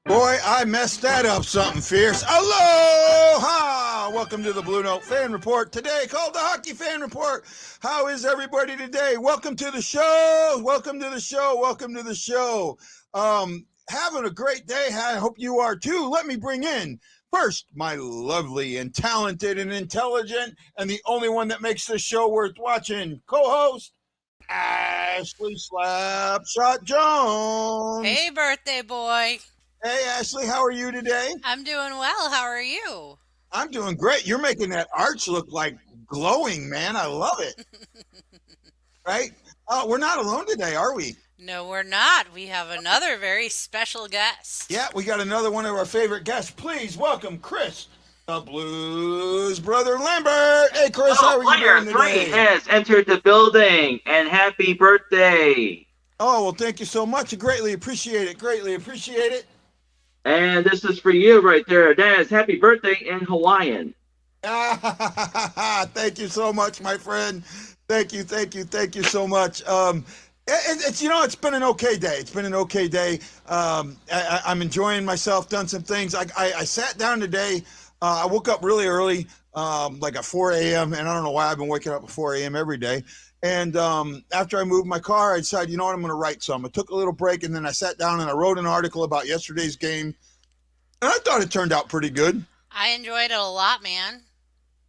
Boy, I messed that up something fierce. Aloha! Welcome to the BlueNote Fan Report. Today, called the Hockey Fan Report. How is everybody today? Welcome to the show. Welcome to the show. Welcome to the show. Having a great day. I hope you are too. Let me bring in first my lovely and talented and intelligent and the only one that makes this show worth watching co-host, Ashley Slapshot Jones. Hey, birthday boy. Hey, Ashley, how are you today? I'm doing well. How are you? I'm doing great. You're making that arch look like glowing, man. I love it. Right? We're not alone today, are we? No, we're not. We have another very special guest. Yeah, we got another one of our favorite guests. Please welcome Chris, the Blues Brother Lambert. Hey, Chris, how Oh, are you player doing three today? has entered the building, and happy birthday! Oh, well, thank you so much. I greatly appreciate it. Greatly appreciate it. And this is for you right there. That is happy birthday in Hawaiian. Thank you so much, my friend. Thank you, thank you, thank you so much. It's it's been an okay day. It's been an okay day. I'm enjoying myself. Done some things. I sat down today. I woke up really early, like at 4 a.m. And I don't know why I've been waking up at 4 a.m. every day. And after I moved my car, I decided, you know what, I'm going to write some. I took a little break, and then I sat down and I wrote an article about yesterday's game. And I thought it turned out pretty good. I enjoyed it a lot, man.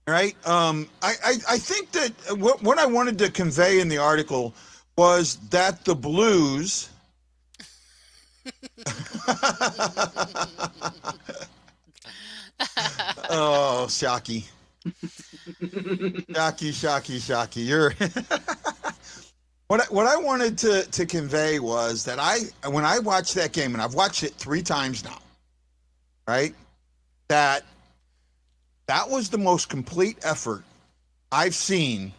Right. I think that what I wanted to convey in the article was that the Blues oh, Shocky. Shocky. You're what I wanted to convey was that when I watched that game, and I've watched it 3 times now, right? That was the most complete effort I've seen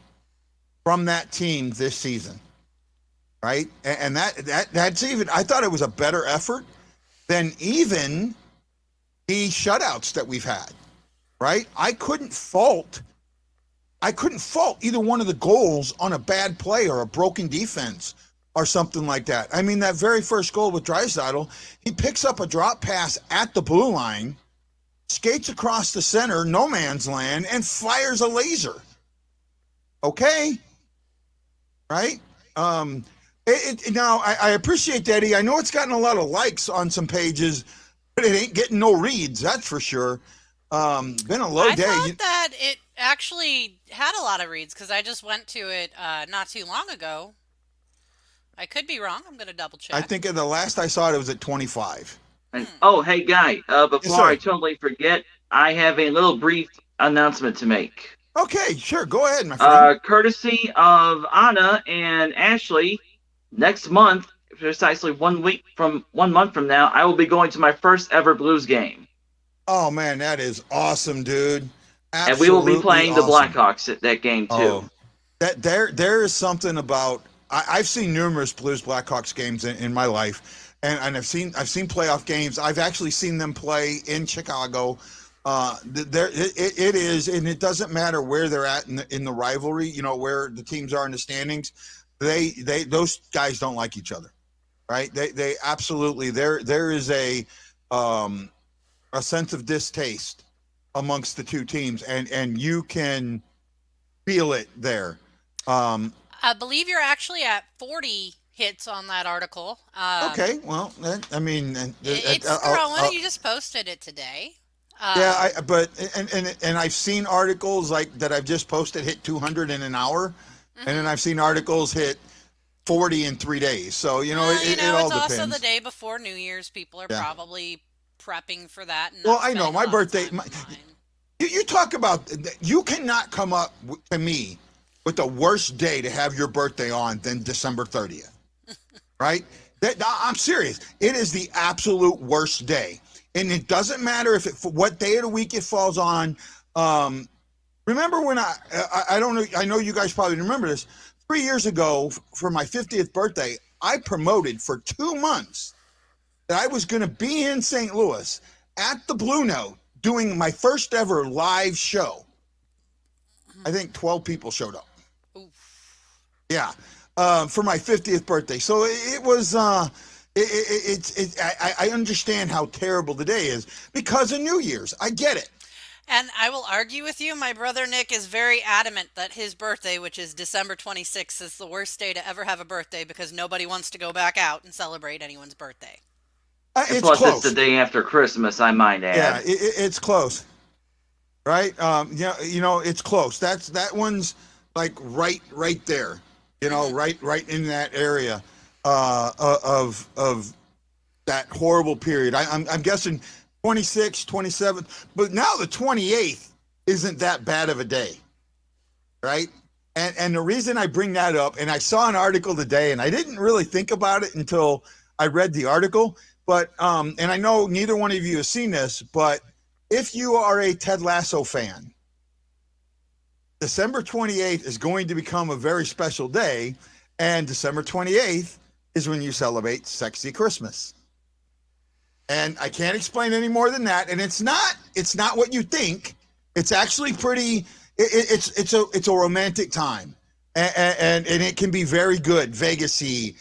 from that team this season, right? And that's even, I thought it was a better effort than even the shutouts that we've had, right? I couldn't fault either one of the goals on a bad play or a broken defense or something like that. I mean, that very first goal with Draisaitl, he picks up a drop pass at the blue line, skates across the center, no man's land, and fires a laser. Okay, right? Now, I appreciate that. I know it's gotten a lot of likes on some pages, but it ain't getting no reads, that's for sure. Been a low I day. thought that it actually had a lot of reads because I just went to it not too long ago. I could be wrong. I'm going to double I check. think in the last I saw it was at 25. And, oh, hey, Guy, Yes, before sir. I totally forget, I have a little brief announcement to make. Okay, sure. Go ahead, my friend. Courtesy of Anna and Ashley, next month, precisely 1 month from now, I will be going to my first ever Blues game. Oh, man, that is awesome, dude. Absolutely And we will be playing the awesome. Blackhawks at that game, too. Oh, that there is something about I've seen numerous Blues Blackhawks games in my life, and I've seen playoff games. I've actually seen them play in Chicago. It is, and it doesn't matter where they're at in the rivalry. You know, where the teams are in the standings. They those guys don't like each other, right? They absolutely there is a sense of distaste amongst the two teams, and you can feel it there. I believe you're actually at 40 hits on that article. Okay, well, I mean, It's growing. You just posted it today. yeah, and I've seen articles like that I've just posted hit 200 in an hour, and then I've seen articles hit 40 in 3 days. So it all it's depends. also the day before New Year's. People are Yeah. probably prepping for that. And Well, not I know spending my a lot of birthday. time online. You talk about you cannot come up to me with a worse day to have your birthday on than December 30th, right? I'm serious. It is the absolute worst day, and it doesn't matter what day of the week it falls on. Remember when I don't know, I know you guys probably remember this. 3 years ago, for my 50th birthday, I promoted for 2 months that I was going to be in St. Louis at the Blue Note doing my first ever live show. I think 12 people showed up. Oof. Yeah, for my 50th birthday. So it was I understand how terrible the day is because of New Year's. I get it. And I will argue with you. My brother Nick is very adamant that his birthday, which is December 26th, is the worst day to ever have a birthday because nobody wants to go back out and celebrate anyone's birthday. It's Plus, close. it's the day after Christmas, I might add. Yeah, it's close. Right? Yeah, it's close. That one's like right there. Right in that area of that horrible period. I'm guessing 26th, 27th, but now the 28th isn't that bad of a day, right? And the reason I bring that up, and I saw an article today, and I didn't really think about it until I read the article, but and I know neither one of you has seen this, but if you are a Ted Lasso fan, December 28th is going to become a very special day, and December 28th is when you celebrate Sexy Christmas. And I can't explain any more than that. And it's not what you think. It's actually pretty. It's a romantic time, and it can be very good, Vegas-y,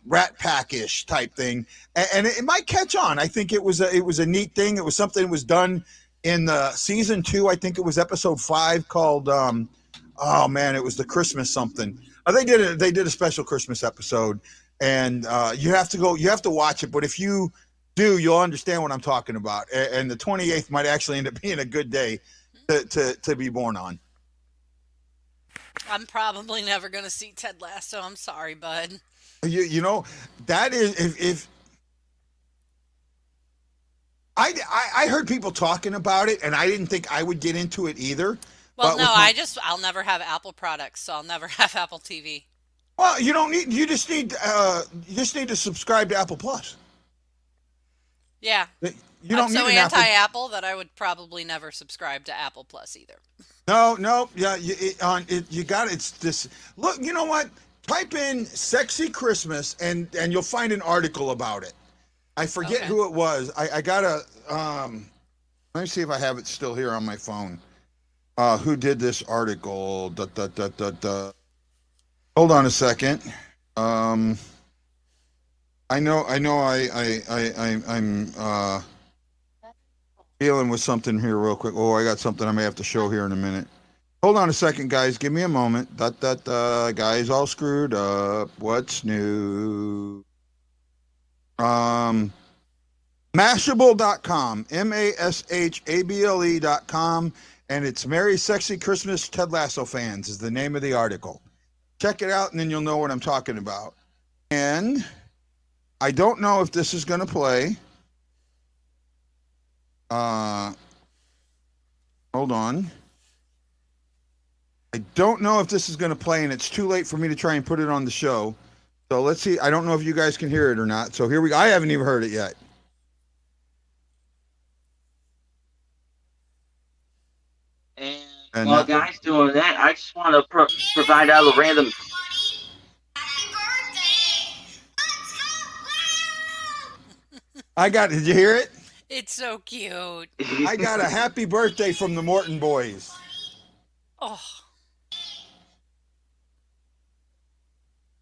Rat Pack-ish type thing, and it might catch on. I think it was a neat thing. It was something that was done in the season 2. I think it was episode 5 called. Oh man, it was the Christmas something. They did a special Christmas episode, and you have to watch it. But if you do, you'll understand what I'm talking about. And the 28th might actually end up being a good day to be born on. I'm probably never going to see Ted Lasso. I'm sorry, bud. That is if I heard people talking about it, and I didn't think I would get into it either. Well, no, I'll never have Apple products, so I'll never have Apple TV. Well, you just need to subscribe to Apple Plus. Yeah. You don't I'm need so an anti-Apple that I would probably never subscribe to Apple Plus either. No, yeah, you got it. It's this. Look, you know what? Type in "sexy Christmas" and you'll find an article about it. I forget who it was. I gotta let me see if I have it still here on my phone. Who did this article? Hold on a second. I know. I'm dealing with something here real quick. Oh, I got something I may have to show here in a minute. Hold on a second, guys. Give me a moment. Guys, all screwed up. What's new? Mashable.com. MASHABLE.com. And it's Merry Sexy Christmas Ted Lasso Fans is the name of the article. Check it out, and then you'll know what I'm talking about. And I don't know if this is going to play. Hold on. I don't know if this is going to play, and it's too late for me to try and put it on the show. So let's see. I don't know if you guys can hear it or not. So here we go. I haven't even heard it yet. And while guys doing that, I just want to provide out a random. Did you hear it? It's so cute. I got a happy birthday from the Morton boys. Oh.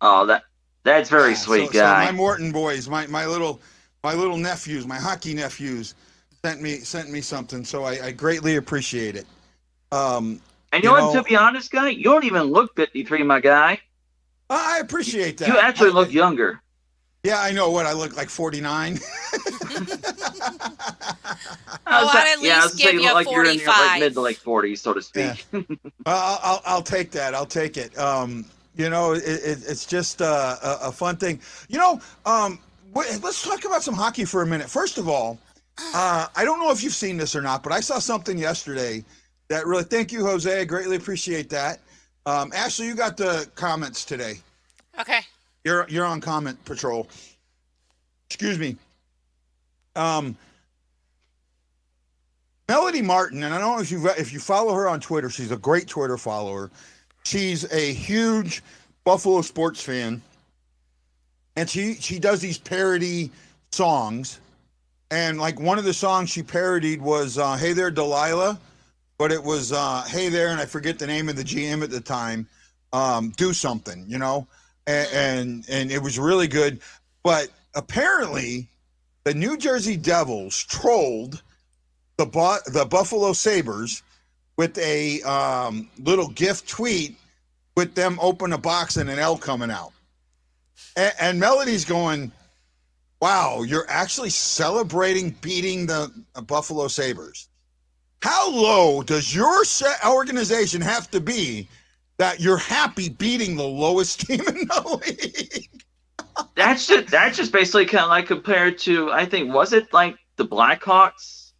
Oh, that's very sweet, guy. So my Morton boys, my little nephews, my hockey nephews, sent me something. So I greatly appreciate it. And you know what? To be honest, guy, you don't even look 53, my guy. I appreciate that. You actually look younger. Yeah, I know. What I look like 49. I'd at least give you like 45. you're in your like mid to late 40s, so to speak. Yeah. I'll take that. I'll take it. It's just a fun thing. Let's talk about some hockey for a minute. First of all, I don't know if you've seen this or not, but I saw something yesterday that really. Thank you, Jose. I greatly appreciate that. Ashley, you got the comments today. Okay. You're on comment patrol. Excuse me. Melody Martin, and I don't know if you follow her on Twitter. She's a great Twitter follower. She's a huge Buffalo sports fan, and she does these parody songs. And like one of the songs she parodied was "Hey There, Delilah," but it was "Hey There," and I forget the name of the GM at the time. Do something, and it was really good. But apparently the New Jersey Devils trolled the Buffalo Sabres with a little gift tweet with them open a box and an L coming out. And Melody's going, wow, you're actually celebrating beating the Buffalo Sabres. How low does your organization have to be that you're happy beating the lowest team in the league? That's just basically kind of like compared to, I think, was it like the Blackhawks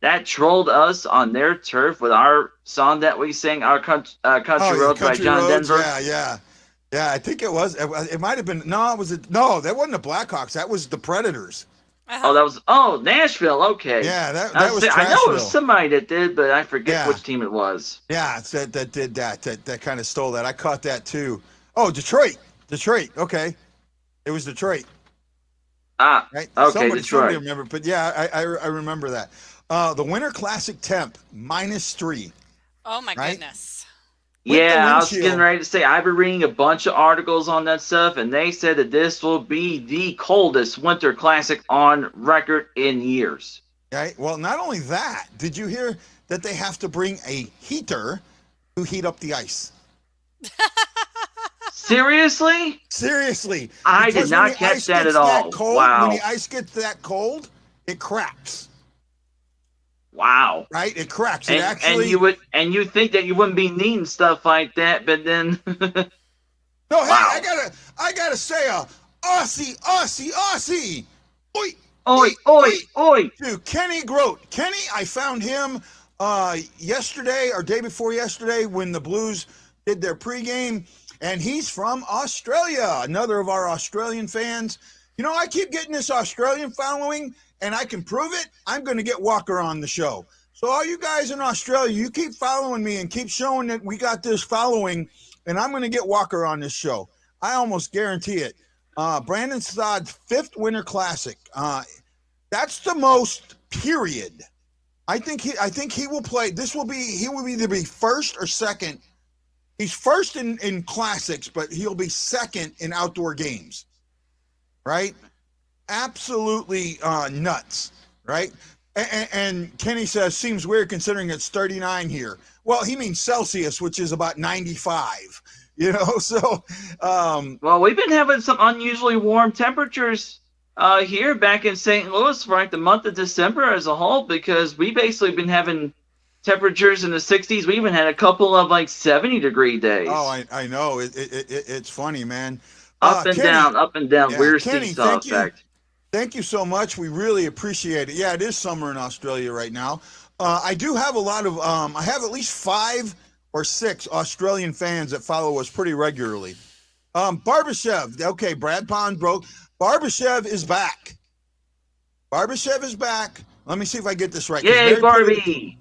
that trolled us on their turf with our song that we sang, Our Country Roads by John Roads, Denver? Yeah, I think it was. It might have been. No, that wasn't the Blackhawks. That was the Predators. Oh, Nashville. Okay. Yeah, that was. I know it was somebody that did, but I forget which team it was. Yeah, it's that did that. That kind of stole that. I caught that too. Oh, Detroit. Okay, it was Detroit. Right? Okay, Detroit. Somebody remember, but yeah, I remember that. The Winter Classic temp -3. Oh my goodness. Yeah, I was getting ready to say, I've been reading a bunch of articles on that stuff, and they said that this will be the coldest Winter Classic on record in years. Right. Well, not only that, did you hear that they have to bring a heater to heat up the ice? Seriously? Seriously. I did not catch that at all. Wow. When the ice gets that cold, it cracks. Wow. Right? It cracks. And you think that you wouldn't be needing stuff like that, but then No, hey, wow. I gotta say Aussie. Oi. Dude, Kenny Grote. Kenny, I found him yesterday or day before yesterday when the Blues did their pregame, and he's from Australia, another of our Australian fans. You know, I keep getting this Australian following, and I can prove it. I'm going to get Walker on the show. So all you guys in Australia, you keep following me and keep showing that we got this following, and I'm going to get Walker on this show. I almost guarantee it. Brandon Saad's 5th Winter Classic. That's the most, period. I think he will play. He will either be first or second. He's first in classics, but he'll be second in outdoor games. Right? Absolutely nuts, right? And Kenny says, seems weird considering it's 39 here. Well, he means Celsius, which is about 95, you know? So, well, we've been having some unusually warm temperatures here back in St. Louis for like the month of December as a whole, because we basically been having temperatures in the 60s. We even had a couple of like 70-degree days. Oh, I know. It's funny, man. Up and down. Yeah, Weird Kenny, seesaw effect. Thank you so much. We really appreciate it. Yeah, it is summer in Australia right now. I do have a lot of, I have at least 5 or 6 Australian fans that follow us pretty regularly. Barbashev. Okay, Brad Pond broke. Barbashev is back. Let me see if I get this right. Yay, Barbie.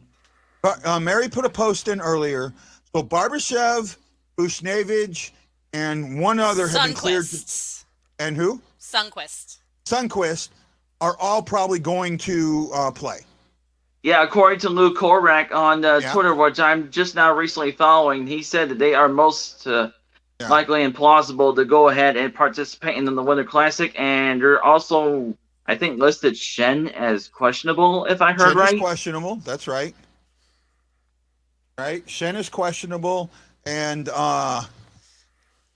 Mary put a post in earlier. So Barbashev, Bushnevich, and one other have been cleared. And who? Sunquist are all probably going to play. Yeah, according to Lou Korak on Twitter, which I'm just now recently following, he said that they are most likely and plausible to go ahead and participate in the Winter Classic. And they're also, I think, listed Shen as questionable, if I heard right. Shen is questionable. That's right. Right? Shen is questionable. And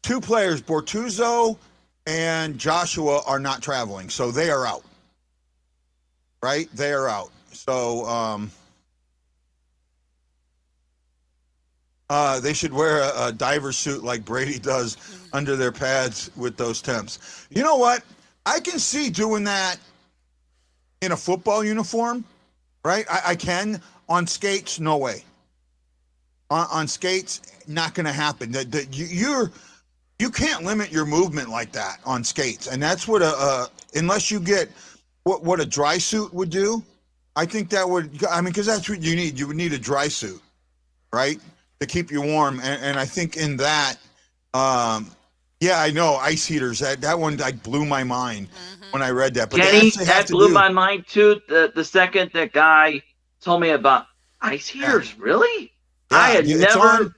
2 players, Bortuzzo and Joshua, are not traveling, so they are out. Right? They are out. So they should wear a diver suit like Brady does under their pads with those temps. You know what? I can see doing that in a football uniform, right? I can. On skates, no way. On skates, not going to happen. You can't limit your movement like that on skates, and that's what unless you get what a dry suit would do. I think that would. I mean, because that's what you need. You would need a dry suit, right, to keep you warm. And I think in that, yeah, I know ice heaters. That one like blew my mind when I read that. But Kenny, that blew my mind too. The second that guy told me about ice heaters, really, yeah, I had never.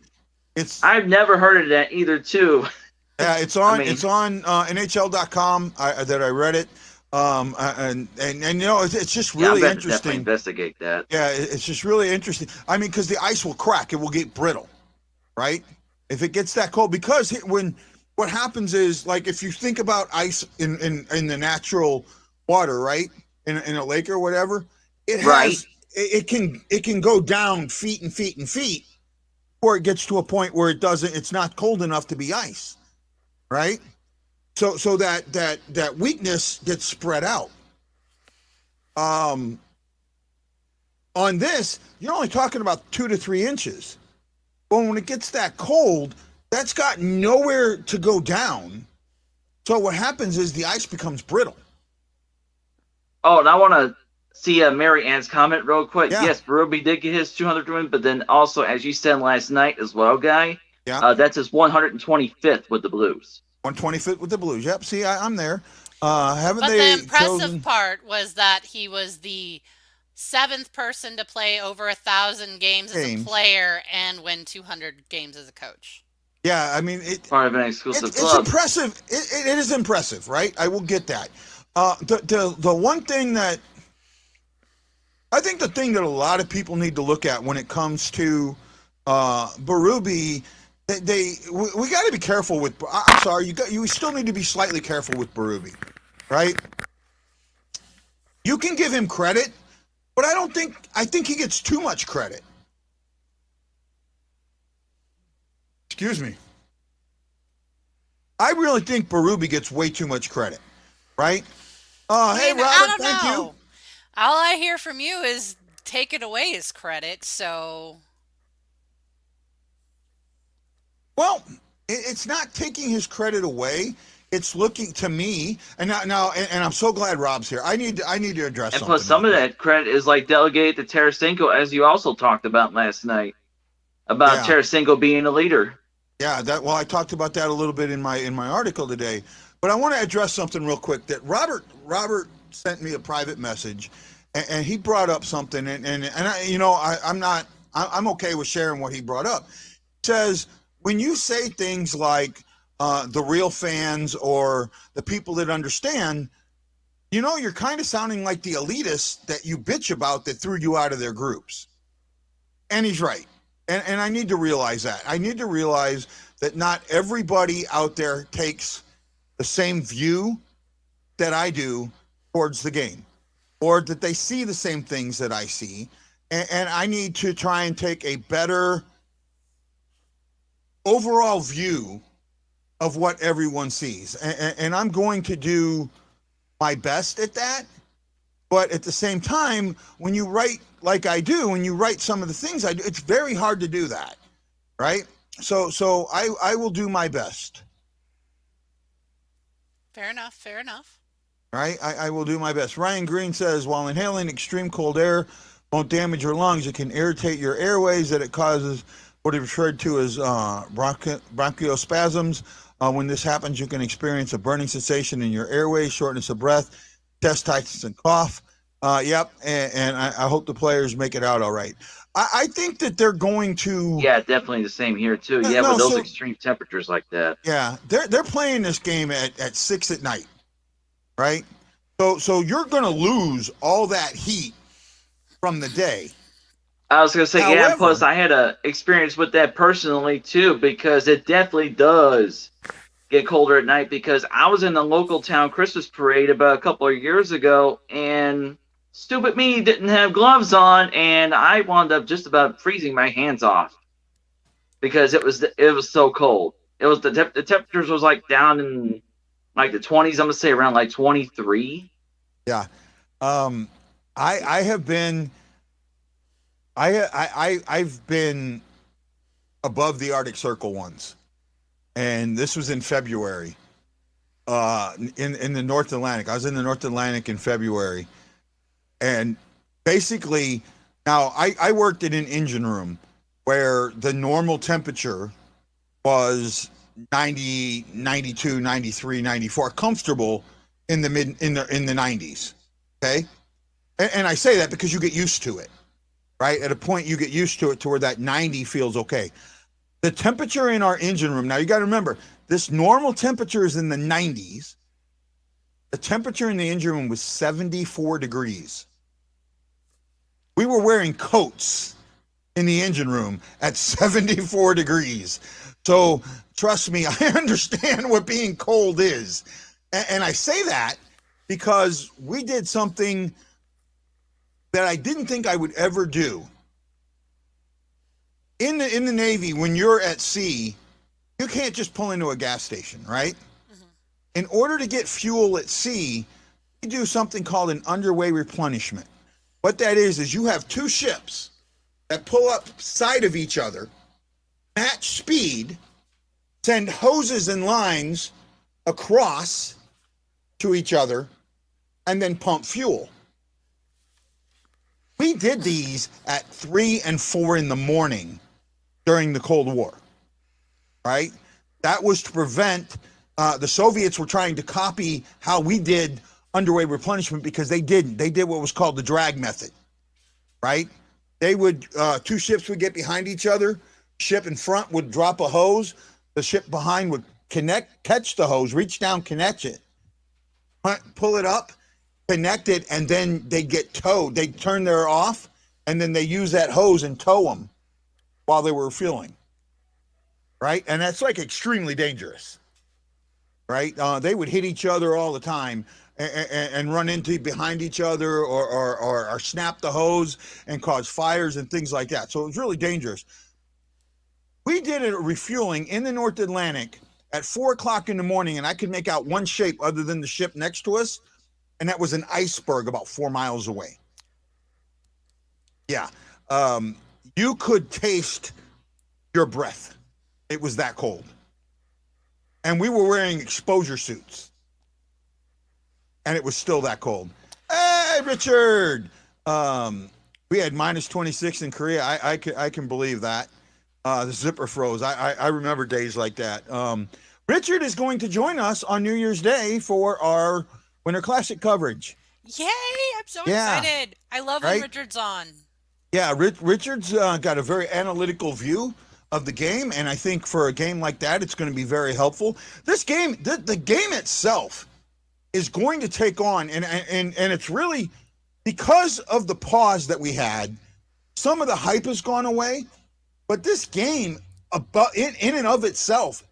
I've never heard of that either, too. Yeah, it's on NHL.com that I read it. And you know, it's just really I bet interesting. definitely investigate that. Yeah, it's just really interesting. I mean, because the ice will crack, it will get brittle, right? If it gets that cold, because what happens is, like, if you think about ice in the natural water, right, in a lake or whatever, it has it can go down feet and feet and feet before it gets to a point where it's not cold enough to be ice, right? So that weakness gets spread out. On this, you're only talking about 2 to 3 inches. But when it gets that cold, that's got nowhere to go down. So what happens is the ice becomes brittle. Oh, and I want to see Mary Ann's comment real quick. Yeah. Yes, Berube did get his 200 win, but then also, as you said last night as well, Guy, that's his 125th with the Blues. 125th with the Blues. Yep. See, I'm there. But the impressive part was that he was the 7th person to play over 1,000 games as a player and win 200 games as a coach. Yeah, I mean, part of an exclusive club. It's impressive. It is impressive, right? I will get that. The one thing that I think, the thing that a lot of people need to look at when it comes to Berube, we got to be careful with. I'm sorry, you still need to be slightly careful with Berube, right? You can give him credit, but I think he gets too much credit. Excuse me. I really think Berube gets way too much credit, right? Hey, Robert, thank you. All I hear from you is take it away as credit, so. Well, it's not taking his credit away. It's looking to me, and now, and I'm so glad Rob's here. I need to address something. And plus, some of that credit is like delegated to Tarasenko, as you also talked about last night, about Tarasenko being a leader. Yeah, I talked about that a little bit in my article today, but I want to address something real quick. That Robert sent me a private message, and he brought up something, and I'm okay with sharing what he brought up. It says, when you say things like the real fans or the people that understand, you're kind of sounding like the elitists that you bitch about that threw you out of their groups. And he's right. And I need to realize that. I need to realize that not everybody out there takes the same view that I do towards the game, or that they see the same things that I see. And I need to try and take a better overall view of what everyone sees. And I'm going to do my best at that. But at the same time, when you write like I do, when you write some of the things I do, it's very hard to do that, right? So I will do my best. Fair enough. All right, I will do my best. Ryan Green says, while inhaling extreme cold air won't damage your lungs, it can irritate your airways, that it causes what is referred to as bronchospasms. When this happens, you can experience a burning sensation in your airways, shortness of breath, chest tightness, and cough. Yep, and I hope the players make it out all right. I think that they're going to. Yeah, definitely the same here too. With those extreme temperatures like that. Yeah, they're playing this game at 6 at night, right? So you're going to lose all that heat from the day. I was going to say, However, plus I had a experience with that personally too, because it definitely does get colder at night, because I was in the local town Christmas parade about a couple of years ago, and stupid me didn't have gloves on, and I wound up just about freezing my hands off because it was so cold. It was the temperatures was like down in like the 20s. I'm gonna say around like 23. Yeah, I've been above the Arctic Circle once. And this was in February, in the North Atlantic. I was in the North Atlantic in February. And basically, now I worked in an engine room where the normal temperature was 90, 92, 93, 94, comfortable in the 90s. Okay. And I say that because you get used to it, right? At a point you get used to it to where that 90 feels okay. The temperature in our engine room, now you got to remember, this normal temperature is in the 90s, the temperature in the engine room was 74 degrees. We were wearing coats in the engine room at 74 degrees. So trust me, I understand what being cold is. And I say that because we did something that I didn't think I would ever do. In the Navy, when you're at sea, you can't just pull into a gas station, right? Mm-hmm. In order to get fuel at sea, you do something called an underway replenishment. What that is you have two ships that pull up side of each other, match speed, send hoses and lines across to each other, and then pump fuel. We did these at 3 and 4 in the morning during the Cold War, right? That was to prevent, the Soviets were trying to copy how we did underway replenishment because they didn't. They did what was called the drag method, right? They would, two ships would get behind each other, ship in front would drop a hose, the ship behind would catch the hose, reach down, connect it, pull it up, connect it, and then they get towed. They turn their off, and then they use that hose and tow them while they were refueling, right? And that's like extremely dangerous, right? They would hit each other all the time and run into behind each other or snap the hose and cause fires and things like that. So it was really dangerous. We did a refueling in the North Atlantic at 4 o'clock in the morning, and I could make out one shape other than the ship next to us, and that was an iceberg about 4 miles away. Yeah. You could taste your breath. It was that cold. And we were wearing exposure suits. And it was still that cold. Hey, Richard! We had minus 26 in Korea. I can believe that. The zipper froze. I remember days like that. Richard is going to join us on New Year's Day for our Winter Classic coverage. Yay! I'm so excited. I love when Richard's on. Yeah, Richard's got a very analytical view of the game, and I think for a game like that, it's going to be very helpful. This game, the game itself, is going to take on, and it's really because of the pause that we had. Some of the hype has gone away, but this game, in and of itself,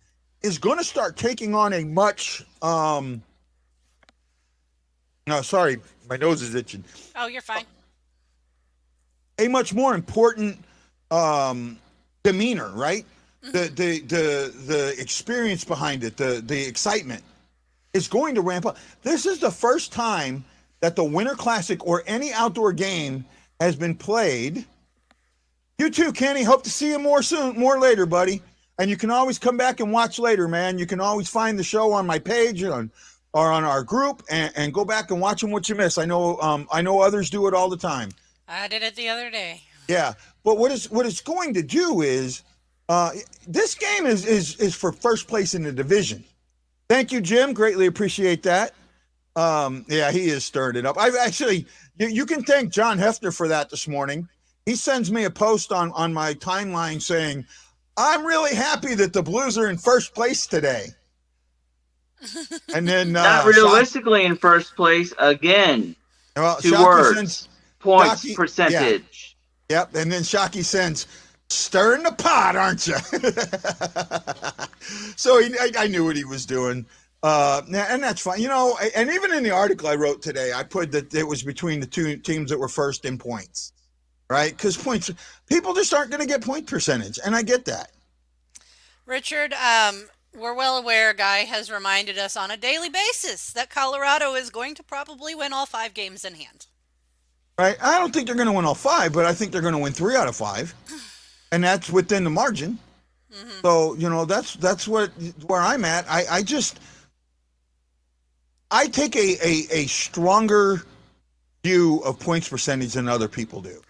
is going to start taking on a much. No, sorry, my nose is itching. Oh, you're fine. A much more important demeanor, right? The experience behind it, the excitement is going to ramp up. This is the first time that the Winter Classic or any outdoor game has been played. You too, Kenny. Hope to see you more later, buddy. And you can always come back and watch later, man. You can always find the show on my page or on our group and go back and watch them what you miss. I know others do it all the time. I did it the other day. Yeah, but what it's going to do is this game is for first place in the division. Thank you, Jim. Greatly appreciate that. Yeah, he is stirring it up. I've actually, you can thank John Hefner for that this morning. He sends me a post on my timeline saying, I'm really happy that the Blues are in first place today. And then not realistically in first place again. Well, 2 Shockey words. Sends, Points Shockey, percentage. Yeah. Yep. And then Shockey sends, stirring the pot, aren't you? So I knew what he was doing. And that's fine. You know, and even in the article I wrote today, I put that it was between the two teams that were first in points, right? Because people just aren't going to get point percentage. And I get that. Richard, we're well aware Guy has reminded us on a daily basis that Colorado is going to probably win all 5 games in hand. Right. I don't think they're going to win all 5, but I think they're going to win 3 out of 5. And that's within the margin. Mm-hmm. So, you know, that's where I'm at. I take a stronger view of points percentage than other people do.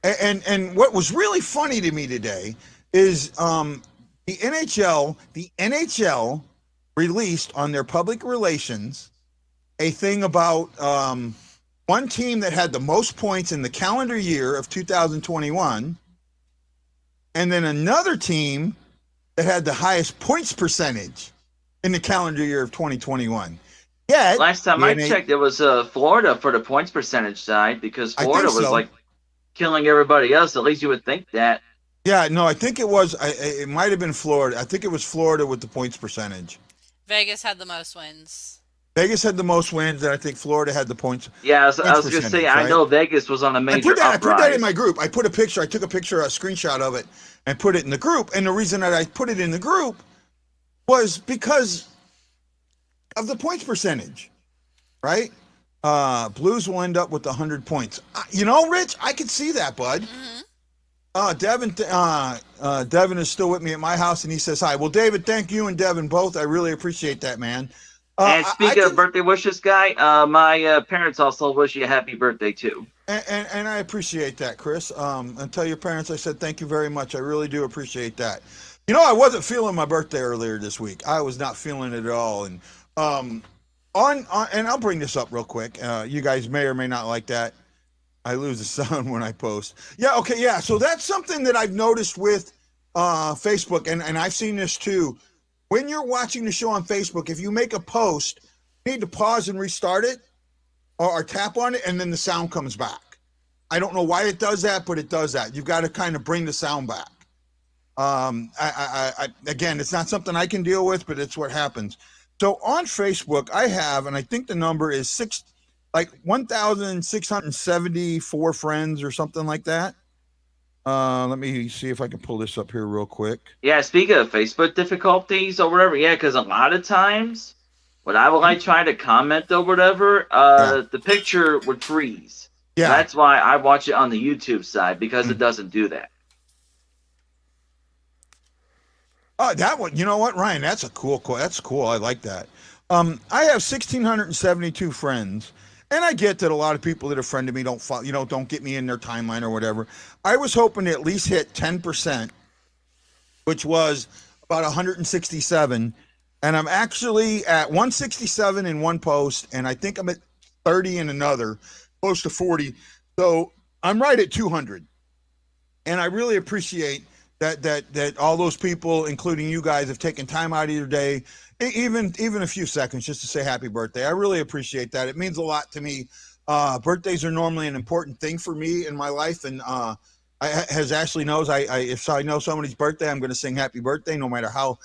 And what was really funny to me today is the NHL released on their public relations a thing about one team that had the most points in the calendar year of 2021, and then another team that had the highest points percentage in the calendar year of 2021. Yeah. Last time I checked, it was Florida for the points percentage side because Florida was like killing everybody else. At least you would think that. Yeah, no, I think it was. It might have been Florida. I think it was Florida with the points percentage. Vegas had the most wins. Vegas had the most wins, and I think Florida had the points. Yeah, I was going to say, right? I know Vegas was on a major uprise. I put that in my group. I put a picture. I took a picture, a screenshot of it, and put it in the group. And the reason that I put it in the group was because of the points percentage, right? Blues will end up with 100 points. You know, Rich, I could see that, bud. Mm-hmm. Devin is still with me at my house, and he says hi. Well, David, thank you and Devin both. I really appreciate that, man. And speaking of birthday wishes, Guy, my parents also wish you a happy birthday, too. And I appreciate that, Chris. And tell your parents I said thank you very much. I really do appreciate that. You know, I wasn't feeling my birthday earlier this week. I was not feeling it at all. And and I'll bring this up real quick. You guys may or may not like that. I lose the sound when I post. Yeah, okay, yeah. So that's something that I've noticed with Facebook, and I've seen this too. When you're watching the show on Facebook, if you make a post, you need to pause and restart it or tap on it, and then the sound comes back. I don't know why it does that, but it does that. You've got to kind of bring the sound back. Again, it's not something I can deal with, but it's what happens. So on Facebook, I have, and I think the number is 1,674 friends or something like that. Let me see if I can pull this up here real quick. Yeah, speaking of Facebook difficulties or whatever, yeah, because a lot of times when I will try to comment or whatever, the picture would freeze. Yeah. That's why I watch it on the YouTube side, because it doesn't do that. Oh, that one, you know what, Ryan? That's a cool. That's cool. I like that. I have 1,672 friends. And I get that a lot of people that are friend of me don't follow, don't get me in their timeline or whatever. I was hoping to at least hit 10%, which was about 167. And I'm actually at 167 in one post, and I think I'm at 30 in another, close to 40. So I'm right at 200. And I really appreciate that all those people, including you guys, have taken time out of your day, even a few seconds, just to say happy birthday. I really appreciate that. It means a lot to me. Birthdays are normally an important thing for me in my life, and as Ashley knows, if I know somebody's birthday, I'm going to sing happy birthday, no matter how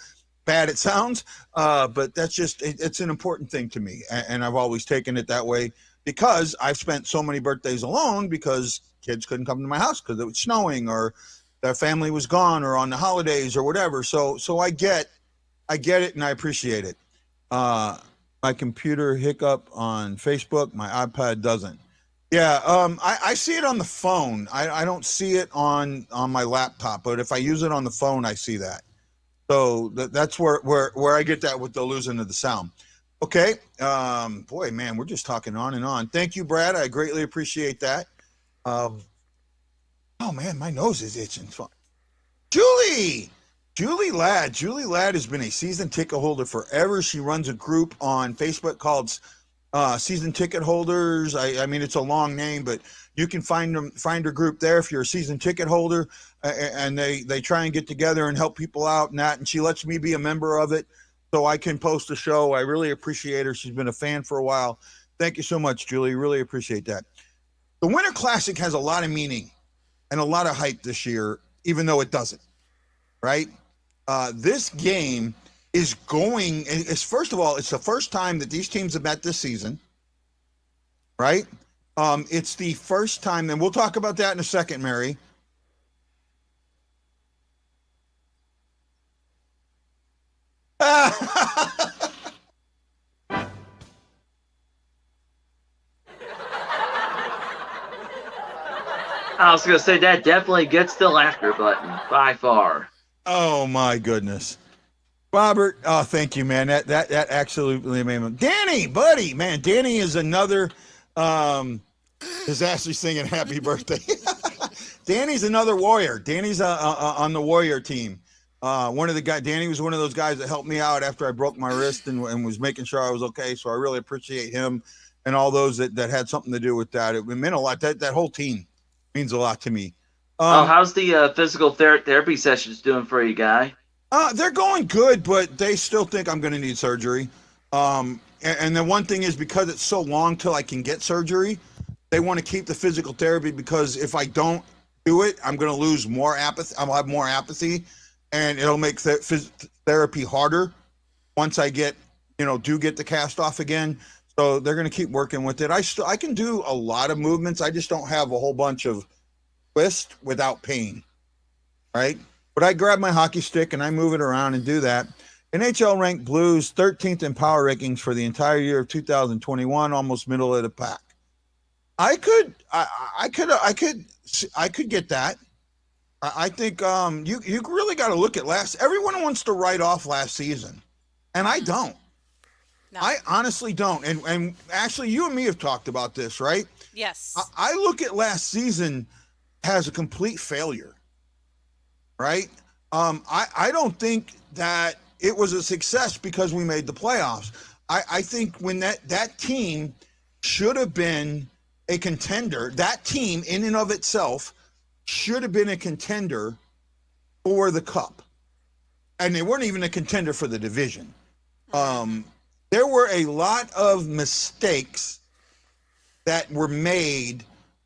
bad it sounds. But that's it's an important thing to me, and I've always taken it that way, because I've spent so many birthdays alone because kids couldn't come to my house because it was snowing, or their family was gone, or on the holidays or whatever. So I get it, and I appreciate it. My computer hiccup on Facebook, my iPad doesn't. Yeah, I see it on the phone. I don't see it on my laptop, but if I use it on the phone, I see that. So that's where I get that with the losing of the sound. Okay, boy, man, we're just talking on and on. Thank you, Brad. I greatly appreciate that. Oh man, my nose is itching. Julie Ladd has been a season ticket holder forever. She runs a group on Facebook called Season Ticket Holders. I mean, it's a long name, but you can find her group there if you're a season ticket holder, and they try and get together and help people out and that. And she lets me be a member of it, so I can post a show. I really appreciate her. She's been a fan for a while. Thank you so much, Julie. Really appreciate that. The Winter Classic has a lot of meaning and a lot of hype this year, even though it doesn't, right? This game is going, first of all, it's the first time that these teams have met this season, right? It's the first time, and we'll talk about that in a second, Mary. I was going to say, that definitely gets the laughter button, by far. Oh, my goodness. Robert, oh, thank you, man. That absolutely made me. Danny, buddy, man. Danny is another, is actually singing happy birthday. Danny's another warrior. Danny's on the warrior team. Danny was one of those guys that helped me out after I broke my wrist and was making sure I was okay. So I really appreciate him and all those that had something to do with that. It meant a lot. That whole team means a lot to me. How's the physical therapy sessions doing for you, Guy? They're going good, but they still think I'm going to need surgery. And the one thing is, because it's so long till I can get surgery, they want to keep the physical therapy, because if I don't do it, I'm going to lose more apathy. I'll have more apathy, and it'll make therapy harder once I get, do get the cast off again. So they're going to keep working with it. I can do a lot of movements. I just don't have a whole bunch of twists without pain, right? But I grab my hockey stick and I move it around and do that. NHL ranked Blues 13th in power rankings for the entire year of 2021, almost middle of the pack. I could get that. I think you really got to look at everyone wants to write off last season, and I don't. No. I honestly don't. And actually, you and me have talked about this, right? Yes. I look at last season as a complete failure, right? I don't think that it was a success because we made the playoffs. I think when that team should have been a contender, that team in and of itself should have been a contender for the cup. And they weren't even a contender for the division. There were a lot of mistakes that were made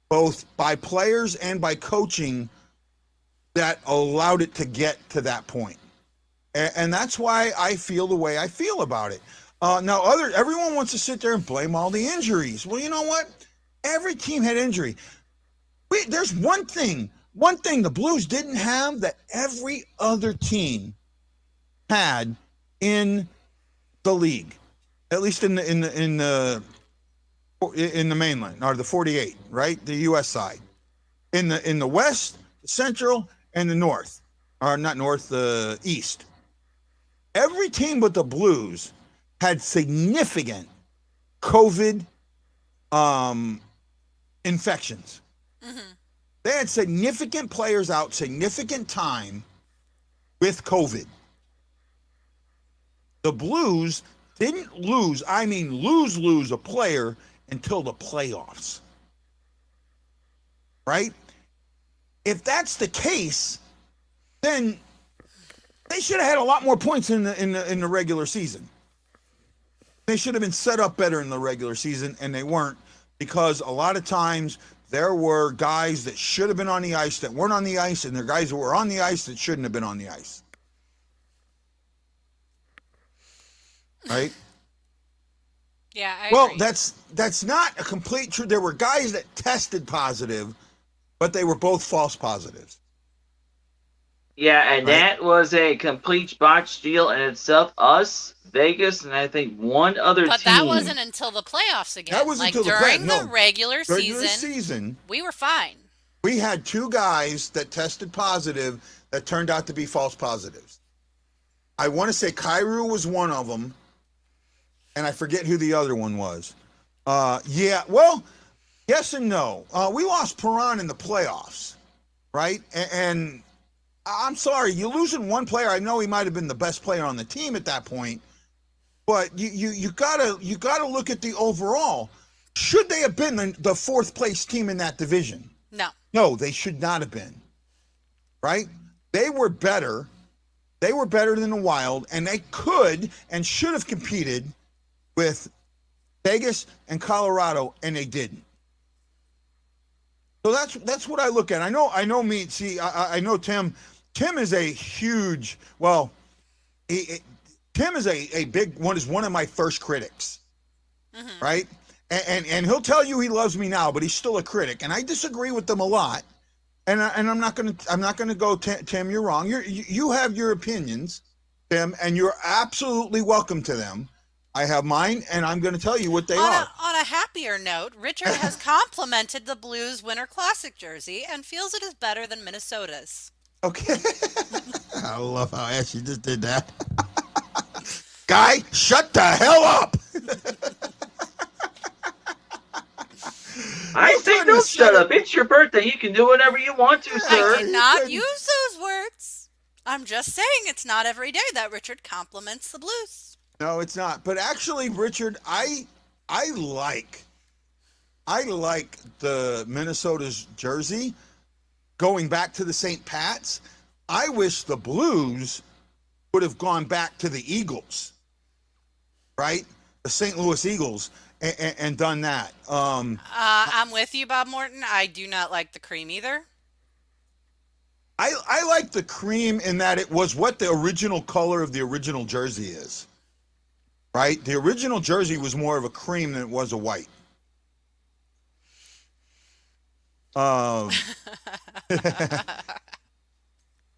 both by players and by coaching that allowed it to get to that point. And that's why I feel the way I feel about it. Now, everyone wants to sit there and blame all the injuries. Well, you know what? Every team had injury. There's one thing the Blues didn't have that every other team had in the league, at least in the mainland, or the 48, right? The U.S. side. In the West, the Central, and the North, or not North, the East. Every team but the Blues had significant COVID infections. Mm-hmm. They had significant players out, significant time with COVID. The Blues didn't lose a player until the playoffs. Right? If that's the case, then they should have had a lot more points in the regular season. They should have been set up better in the regular season, and they weren't, because a lot of times there were guys that should have been on the ice that weren't on the ice, and there are guys who were on the ice that shouldn't have been on the ice. Right? Yeah, I well, agree. that's not a complete truth. There were guys that tested positive, but they were both false positives. Yeah, and that was a complete botched deal in itself. Us, Vegas, and I think one other team. But that wasn't until the playoffs again. That was like until during the the regular season, season, we were fine. We had two guys that tested positive that turned out to be false positives. I want to say Kyrou was one of them, and I forget who the other one was. Yeah, well, yes and no. We lost Perron in the playoffs, right? And I'm sorry, you're losing one player. I know he might have been the best player on the team at that point, but you gotta look at the overall. Should they have been the fourth place team in that division? No, they should not have been. Right? They were better. They were better than the Wild, and they could and should have competed with Vegas and Colorado, and they didn't. So that's what I look at. I know me. See, I know Tim. Tim is a huge. Well, Tim is a big one. Is one of my first critics, right? And he'll tell you he loves me now, but he's still a critic, and I disagree with them a lot. And I'm not gonna go. Tim, you're wrong. You have your opinions, Tim, and you're absolutely welcome to them. I have mine, and I'm going to tell you what they are. On a happier note, Richard has complimented the Blues Winter Classic jersey and feels it is better than Minnesota's. Okay. I love how Ashley just did that. Guy, shut the hell up. I say don't shut up. It's your birthday. You can do whatever you want to, sir. I did not use those words. I'm just saying it's not every day that Richard compliments the Blues. No, it's not. But actually, Richard, I like the Minnesota's jersey. Going back to the St. Pat's, I wish the Blues would have gone back to the Eagles, right? St. Louis Eagles and done that. I'm with you, Bob Morton. I do not like the cream either. I like the cream in that it was what the original color of the original jersey is. Right? The original jersey was more of a cream than it was a white. Oh,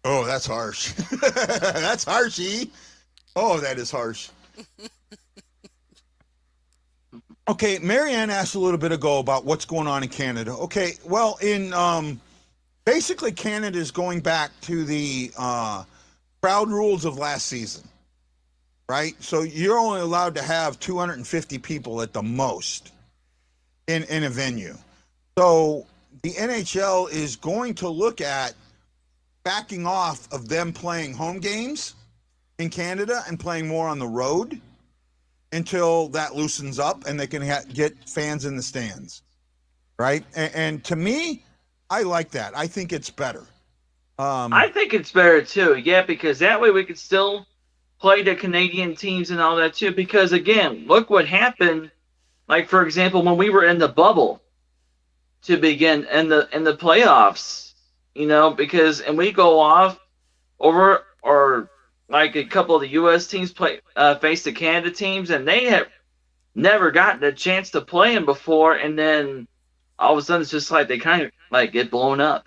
that's harsh. That's harshy. Oh, that is harsh. Okay, Marianne asked a little bit ago about what's going on in Canada. Okay, well, in basically Canada is going back to the crowd rules of last season, right? So you're only allowed to have 250 people at the most in a venue. So the NHL is going to look at backing off of them playing home games in Canada and playing more on the road until that loosens up and they can get fans in the stands, right? And to me, I like that. I think it's better. I think it's better too, yeah, because that way we could still play the Canadian teams and all that too. Because again, look what happened. Like for example, when we were in the bubble to begin in the playoffs, because we go off over or like a couple of the U.S. teams face the Canada teams, and they have never gotten a chance to play them before, and then all of a sudden it's just like they kind of like get blown up.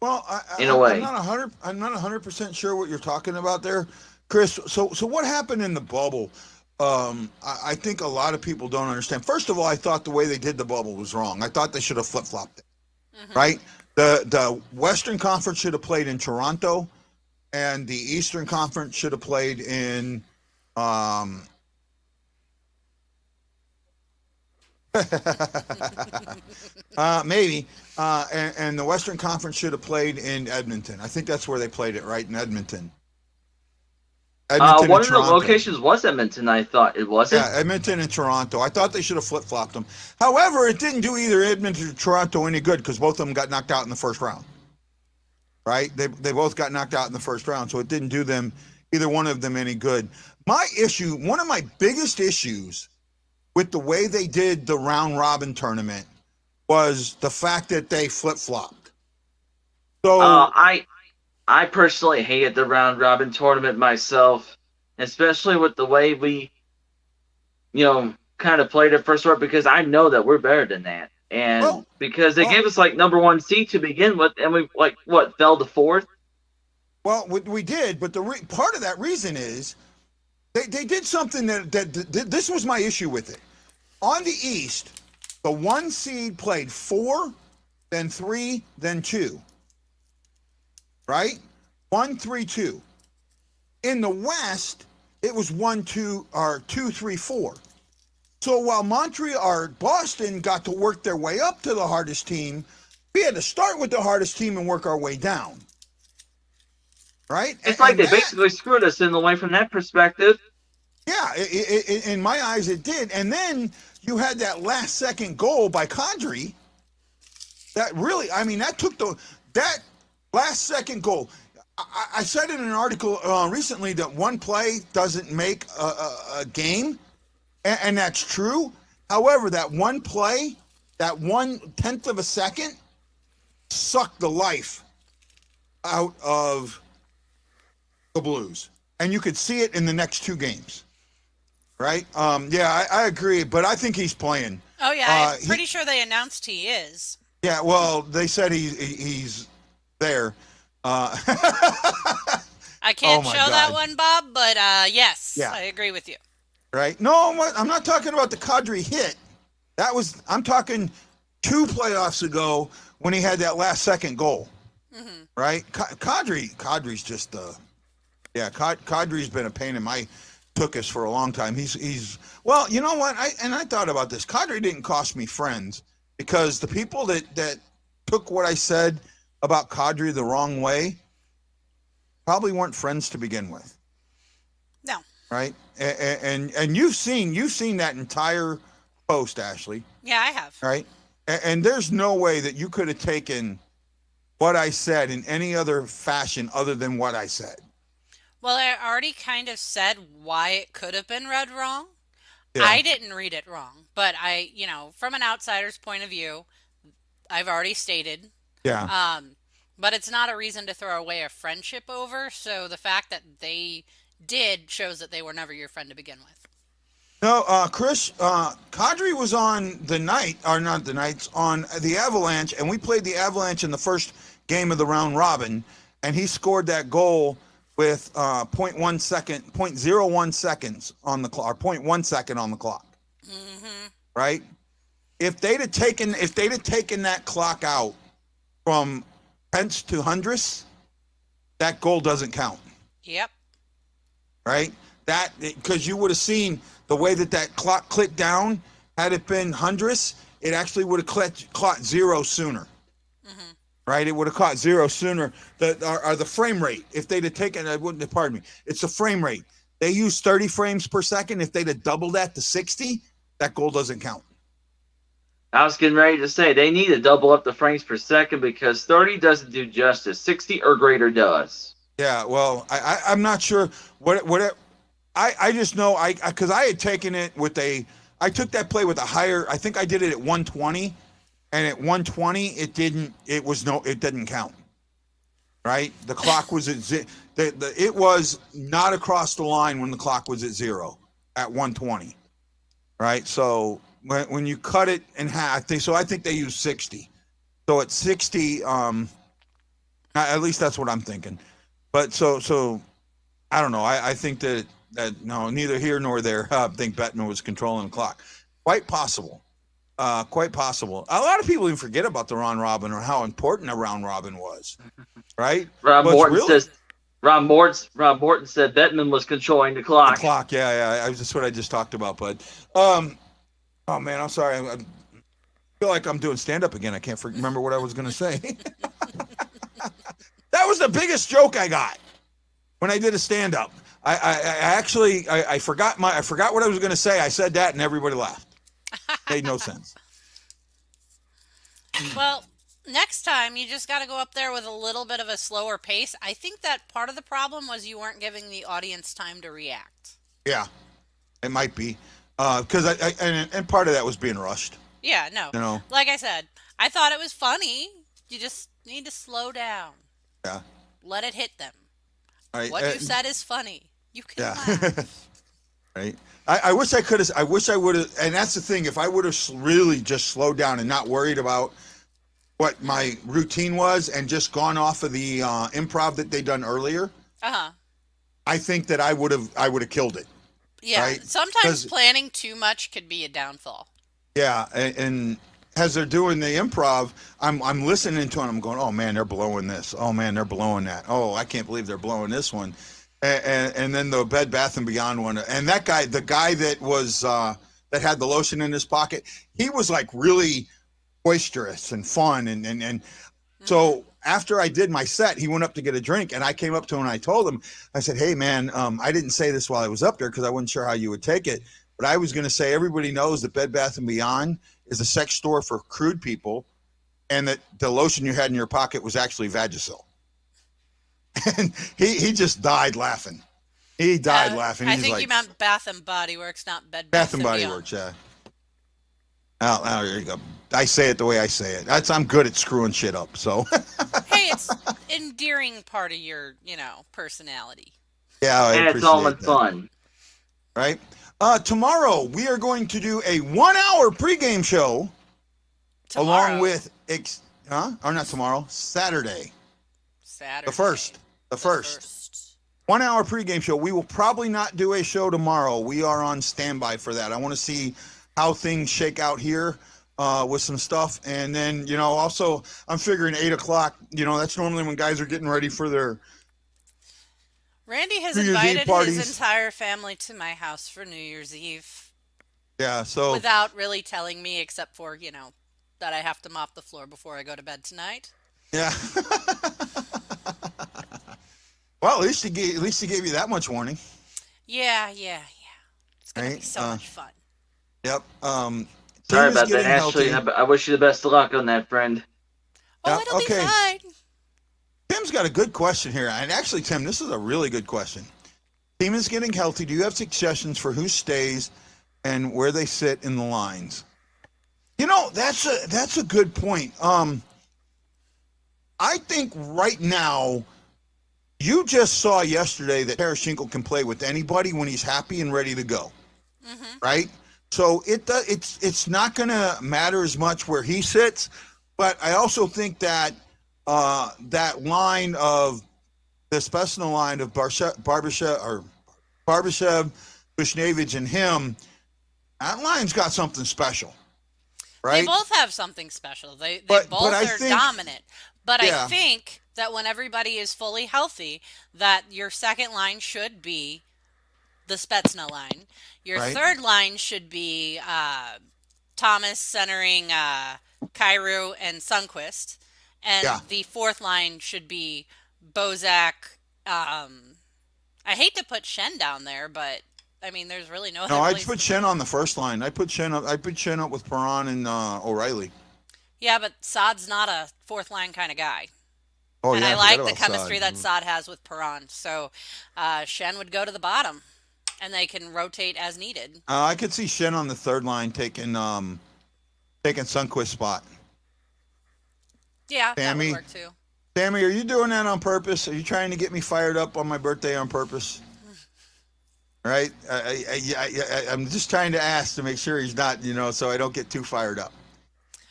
Well, in a way, I'm not 100% sure what you're talking about there, Chris. So what happened in the bubble? I think a lot of people don't understand. First of all, I thought the way they did the bubble was wrong. I thought they should have flip-flopped it, right? The Western Conference should have played in Toronto, and the Eastern Conference should have played in maybe. And the Western Conference should have played in Edmonton. I think that's where they played it, right? In Edmonton. One of the locations was Edmonton, I thought. It wasn't? Yeah, Edmonton and Toronto. I thought they should have flip-flopped them. However, it didn't do either Edmonton or Toronto any good because both of them got knocked out in the first round. Right? They both got knocked out in the first round, so it didn't do them, either one of them, any good. One of my biggest issues with the way they did the round-robin tournament was the fact that they flip-flopped. So I personally hated the round-robin tournament myself, especially with the way we, kind of played it first round, because I know that we're better than that. And because they gave us like number one seed to begin with, and we fell to fourth. Well, we did, but part of that reason is they did something that this was my issue with it. On the East, the one seed played 4, then 3, then 2. Right? 1, 3, 2. In the West, it was 1, 2, or 2, 3, 4. So while Montreal or Boston got to work their way up to the hardest team, we had to start with the hardest team and work our way down. Right? It's like they basically screwed us in the way from that perspective. Yeah, in my eyes it did. And then you had that last second goal by Kadri. That really, that took that last second goal. I said in an article recently that one play doesn't make a game. And that's true. However, that one play, that 1/10 of a second, sucked the life out of the Blues. And you could see it in the next 2 games. Right? I agree, but I think he's playing. Oh, yeah. I'm pretty sure they announced he is. Yeah, well, they said he's there. I can't show that one, Bob, but yes, I agree with you. Right? No, I'm not talking about the Kadri hit. I'm talking 2 playoffs ago when he had that last second goal. Mm-hmm. Right? Kadri's just Kadri's been a pain in my tuchus for a long time. He's well, you know what? I thought about this. Kadri didn't cost me friends because the people that took what I said about Kadri the wrong way probably weren't friends to begin with. No. Right? And you've seen that entire post, Ashley. Yeah, I have. Right? And there's no way that you could have taken what I said in any other fashion other than what I said. Well, I already kind of said why it could have been read wrong. I didn't read it wrong, but from an outsider's point of view, I've already stated. Yeah. But it's not a reason to throw away a friendship over. So the fact that they did shows that they were never your friend to begin with. No, Chris, Kadri was on the night, or not the Knights, on the Avalanche, and we played the Avalanche in the first game of the round robin, and he scored that goal with 0.01 seconds on the clock, or 0.1 second on the clock. Mm-hmm. Right? If they'd have taken that clock out from pence to hundredths, that goal doesn't count. Yep. Right? That, because you would have seen the way that clock clicked down. Had it been hundredths, it actually would have caught zero sooner. Mm-hmm. Right? It would have caught zero sooner. The frame rate, if they'd have taken, pardon me, it's the frame rate. They use 30 frames per second. If they'd have doubled that to 60, that goal doesn't count. I was getting ready to say they need to double up the frames per second because 30 doesn't do justice. 60 or greater does. Yeah, well, I'm not sure I just know because I had taken it I took that play with a higher, I think I did it at 120, and at 120 it didn't count. Right? The clock was at it was not across the line when the clock was at 0 at 120. Right? So when you cut it in half, I think they use 60. So at 60, at least that's what I'm thinking. But so I don't know. I think that no, neither here nor there. I think Bettman was controlling the clock. Quite possible. Quite possible. A lot of people even forget about the round robin or how important a round robin was. Right? Rob Morton said Bettman was controlling the clock. The clock, yeah. That's what I just talked about. But oh man, I'm sorry. I feel like I'm doing stand up again. I can't remember what I was going to say. That was the biggest joke I got when I did a stand up. I forgot what I was going to say. I said that and everybody laughed. Made no sense. Well, next time you just got to go up there with a little bit of a slower pace. I think that part of the problem was you weren't giving the audience time to react. Yeah, it might be because and part of that was being rushed. Yeah, no. Like I said, I thought it was funny. You just need to slow down. Yeah. Let it hit them. Right. What you said is funny. You can laugh. Right. I wish I could have. I wish I would have. And that's the thing. If I would have really just slowed down and not worried about what my routine was and just gone off of the improv that they done earlier, I think that I would have killed it. Yeah. Right? Sometimes planning too much could be a downfall. Yeah, and as they're doing the improv, I'm listening to it. I'm going, oh man, they're blowing this. Oh man, they're blowing that. Oh, I can't believe they're blowing this one. And then the Bed Bath and Beyond one, and that guy, the guy that was that had the lotion in his pocket, he was like really boisterous and fun, and so after I did my set, he went up to get a drink, and I came up to him and I told him, I said, hey man, I didn't say this while I was up there because I wasn't sure how you would take it, but I was going to say everybody knows that Bed Bath and Beyond is a sex store for crude people, and that the lotion you had in your pocket was actually Vagisil. And he just died laughing. He died laughing. I think you meant Bath and Body Works, not Bath and Body Works, yeah. Oh, there you go. I say it the way I say it. I'm good at screwing shit up, so. Hey, it's endearing part of your, personality. Yeah, I and it's all in fun. Right? Tomorrow, we are going to do a 1-hour pregame show. Tomorrow. Along with, or not tomorrow, Saturday. The first. 1-hour pregame show. We will probably not do a show tomorrow. We are on standby for that. I want to see how things shake out here with some stuff. And then, also I'm figuring 8 o'clock, that's normally when guys are getting ready for their Randy has New Year's Eve invited parties. his entire family to my house for New Year's Eve. Yeah, so. Without really telling me, except for, that I have to mop the floor before I go to bed tonight. Yeah. Well, at least he gave you that much warning. Yeah. It's going to be so much fun. Yep. Sorry about that, Ashley. I wish you the best of luck on that, friend. Oh, it'll be fine. Tim's got a good question here. And actually, Tim, this is a really good question. Team is getting healthy. Do you have suggestions for who stays and where they sit in the lines. That's a good point. I think right now, you just saw yesterday that Tarasenko can play with anybody when he's happy and ready to go, right? So it's not going to matter as much where he sits, but I also think that that line of the Spezza line of Barbashev, Bushnevich, and him, that line's got something special, right? They both have something special. They both are dominant. But I think that when everybody is fully healthy, that your second line should be the Spezza line. Your third line should be Thomas centering Kyrou and Sundqvist. And the fourth line should be Bozak. I hate to put Schenn down there, but I mean, there's really no. No, I'd put Schenn on the first line. I put Schenn up with Perron and O'Reilly. Yeah, but Saad's not a fourth line kind of guy. Oh, and yeah, I like the chemistry that Saad has with Perron. So Schenn would go to the bottom, and they can rotate as needed. I could see Schenn on the third line taking Sundqvist's spot. Yeah, that would work too. Sammy, are you doing that on purpose? Are you trying to get me fired up on my birthday on purpose? Right? I'm just trying to ask to make sure he's not, so I don't get too fired up.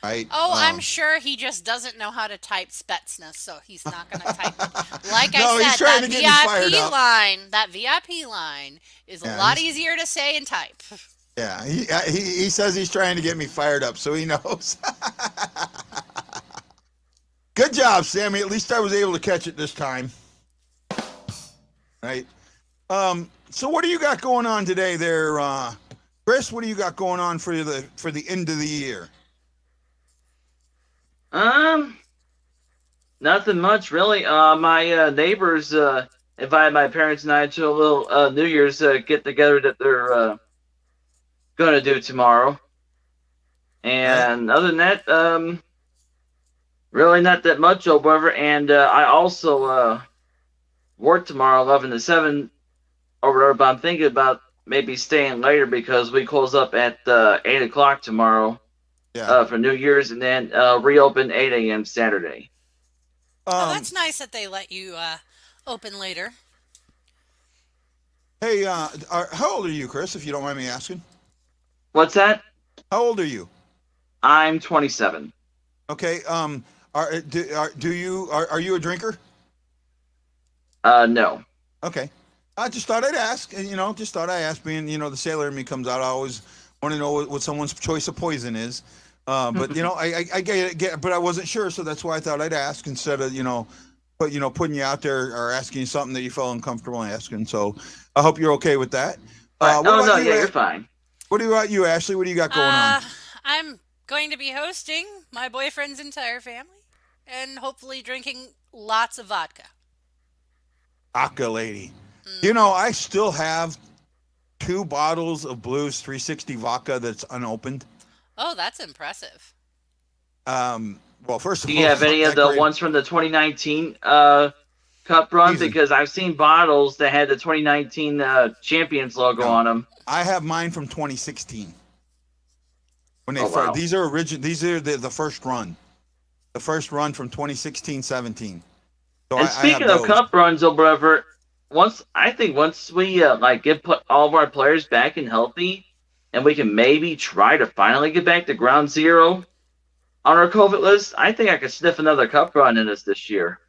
Right? Oh, I'm sure he just doesn't know how to type Spetsnaz, so he's not going to type. Like I said, that VIP line is a lot easier to say and type. Yeah, he says he's trying to get me fired up, so he knows. Good job, Sammy. At least I was able to catch it this time. Right. So what do you got going on today there, Chris? What do you got going on for the end of the year? Nothing much really. My neighbors invited my parents and I to a little New Year's get together that they're gonna do tomorrow. And other than that, really not that much, however. And I also work tomorrow, 11 to 7, or whatever. But I'm thinking about maybe staying later because we close up at 8 o'clock tomorrow. For New Year's, and then reopen 8 a.m. Saturday. That's nice that they let you open later. Hey, how old are you, Chris, if you don't mind me asking? What's that? How old are you? I'm 27. Okay. Are you a drinker? No. Okay. I just thought I'd ask, being, the sailor in me comes out. I always want to know what someone's choice of poison is. But I get it, but I wasn't sure, so that's why I thought I'd ask instead of putting you out there or asking you something that you felt uncomfortable asking. So I hope you're okay with that. You're fine. What about you, Ashley? What do you got going on? I'm going to be hosting my boyfriend's entire family and hopefully drinking lots of vodka. Vodka lady. I still have 2 bottles of Blues 360 vodka that's unopened. Oh, that's impressive. Well, first of all, do you have any of the ones from the 2019 Cup run? Because I've seen bottles that had the 2019 Champions logo on them. I have mine from 2016. When they these are the first run. The first run from 2016-17. So and speaking of Cup runs, brother, once we get all of our players back and healthy, and we can maybe try to finally get back to ground zero on our COVID list, I think I could sniff another Cup run in us this year.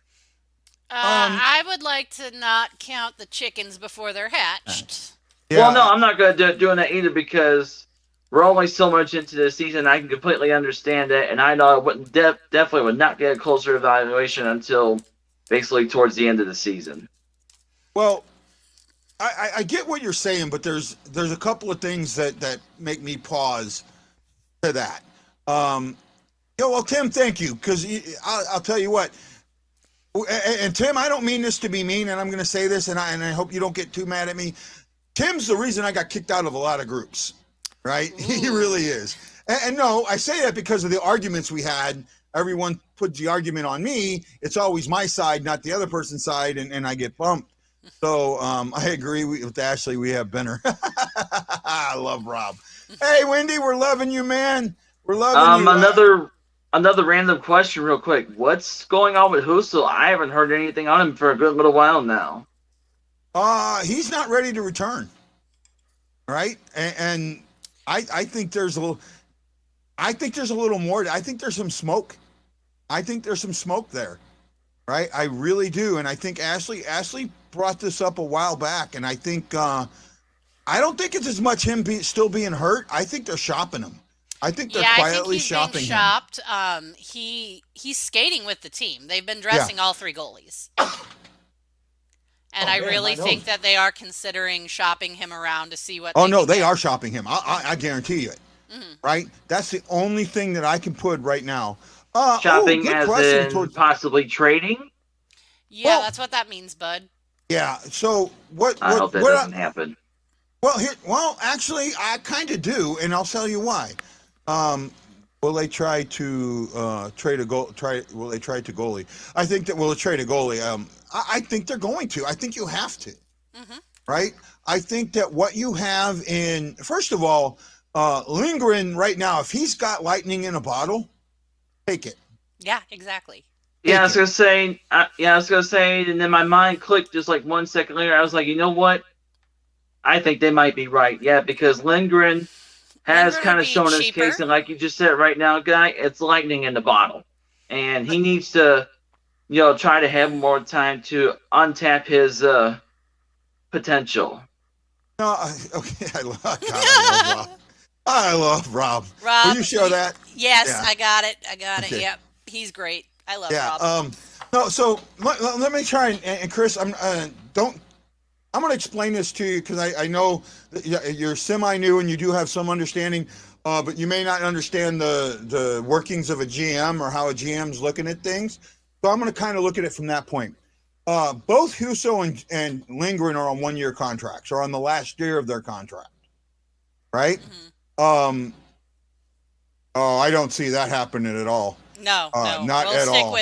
I would like to not count the chickens before they're hatched. Yeah. Well, no, I'm not going to doing that either because we're only so much into the season. I can completely understand that, and I know I wouldn't definitely would not get a closer evaluation until basically towards the end of the season. Well, I get what you're saying, but there's a couple of things that make me pause to that. Well, Tim, thank you, because I'll tell you what. And Tim, I don't mean this to be mean, and I'm going to say this, and I hope you don't get too mad at me. Tim's the reason I got kicked out of a lot of groups, right? He really is. And no, I say that because of the arguments we had. Everyone puts the argument on me. It's always my side, not the other person's side, and I get bumped. So I agree with Ashley. We have Benner. I love Rob. Hey, Wendy, we're loving you, man. We're loving you. Another random question, real quick. What's going on with Husso? I haven't heard anything on him for a good little while now. He's not ready to return. Right, and I think there's a little. I think there's a little more. I think there's some smoke. I think there's some smoke there. Right, I really do, and I think Ashley brought this up a while back, and I think I don't think it's as much him still being hurt. I think they're shopping him. I think they're quietly shopping him. Shopped. He's skating with the team. They've been dressing all three goalies. And I really think that they are considering shopping him around to see what. Oh no, they are shopping him. I guarantee you it. Mm-hmm. Right, that's the only thing that I can put right now. Shopping as in possibly trading. Yeah, that's what that means, bud. Yeah. So what? I hope that doesn't happen. Well, actually, I kind of do, and I'll tell you why. Will they try to trade a goal? Will they try to goalie? I think that will they trade a goalie? I think they're going to. I think you have to. Mm-hmm. Right. I think that what you have in, first of all, Lindgren right now, if he's got lightning in a bottle, take it. Yeah, exactly. Yeah, I was gonna say. And then my mind clicked just like 1 second later. I was like, you know what? I think they might be right. Yeah, because Lindgren has kind of shown his case, and like you just said right now, guy, it's lightning in the bottle, and he needs to, try to have more time to untap his potential. No, okay, I love Rob. I love Rob. Rob, will you show that? Yes, yeah. I got it. Yep, he's great. I love Rob. No, so let me try and Chris, I'm going to explain this to you because I know that you're semi-new and you do have some understanding, but you may not understand the workings of a GM or how a GM's looking at things. So I'm going to kind of look at it from that point. Both Husso and Lindgren are on 1-year contracts, or on the last year of their contract, right? Mm-hmm. I don't see that happening at all. No, not at all.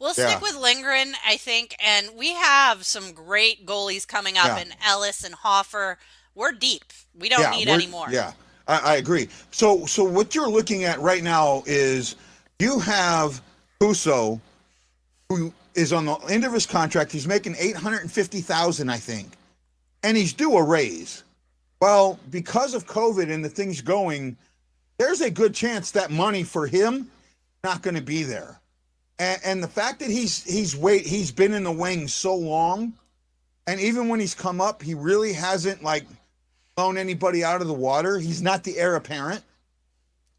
We'll stick with Lindgren, I think, and we have some great goalies coming up in Ellis and Hoffer. We're deep. We don't need any more. Yeah, I agree. So what you're looking at right now is you have Husso, who is on the end of his contract. He's making $850,000, I think, and he's due a raise. Well, because of COVID and the things going, there's a good chance that money for him not going to be there, and the fact that he's been in the wings so long, and even when he's come up, he really hasn't blown anybody out of the water. He's not the heir apparent.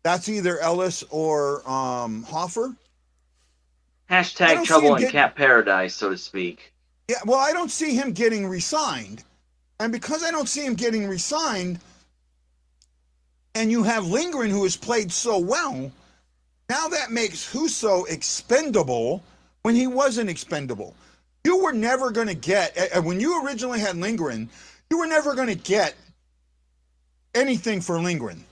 That's either Ellis or Hoffer. Hashtag trouble in cap paradise, so to speak. Yeah, well, I don't see him getting re-signed, and because I don't see him getting re-signed, and you have Lindgren, who has played so well. Now that makes Husso expendable when he wasn't expendable. You were never going to get, when you originally had Lindgren, you were never going to get anything for Lindgren.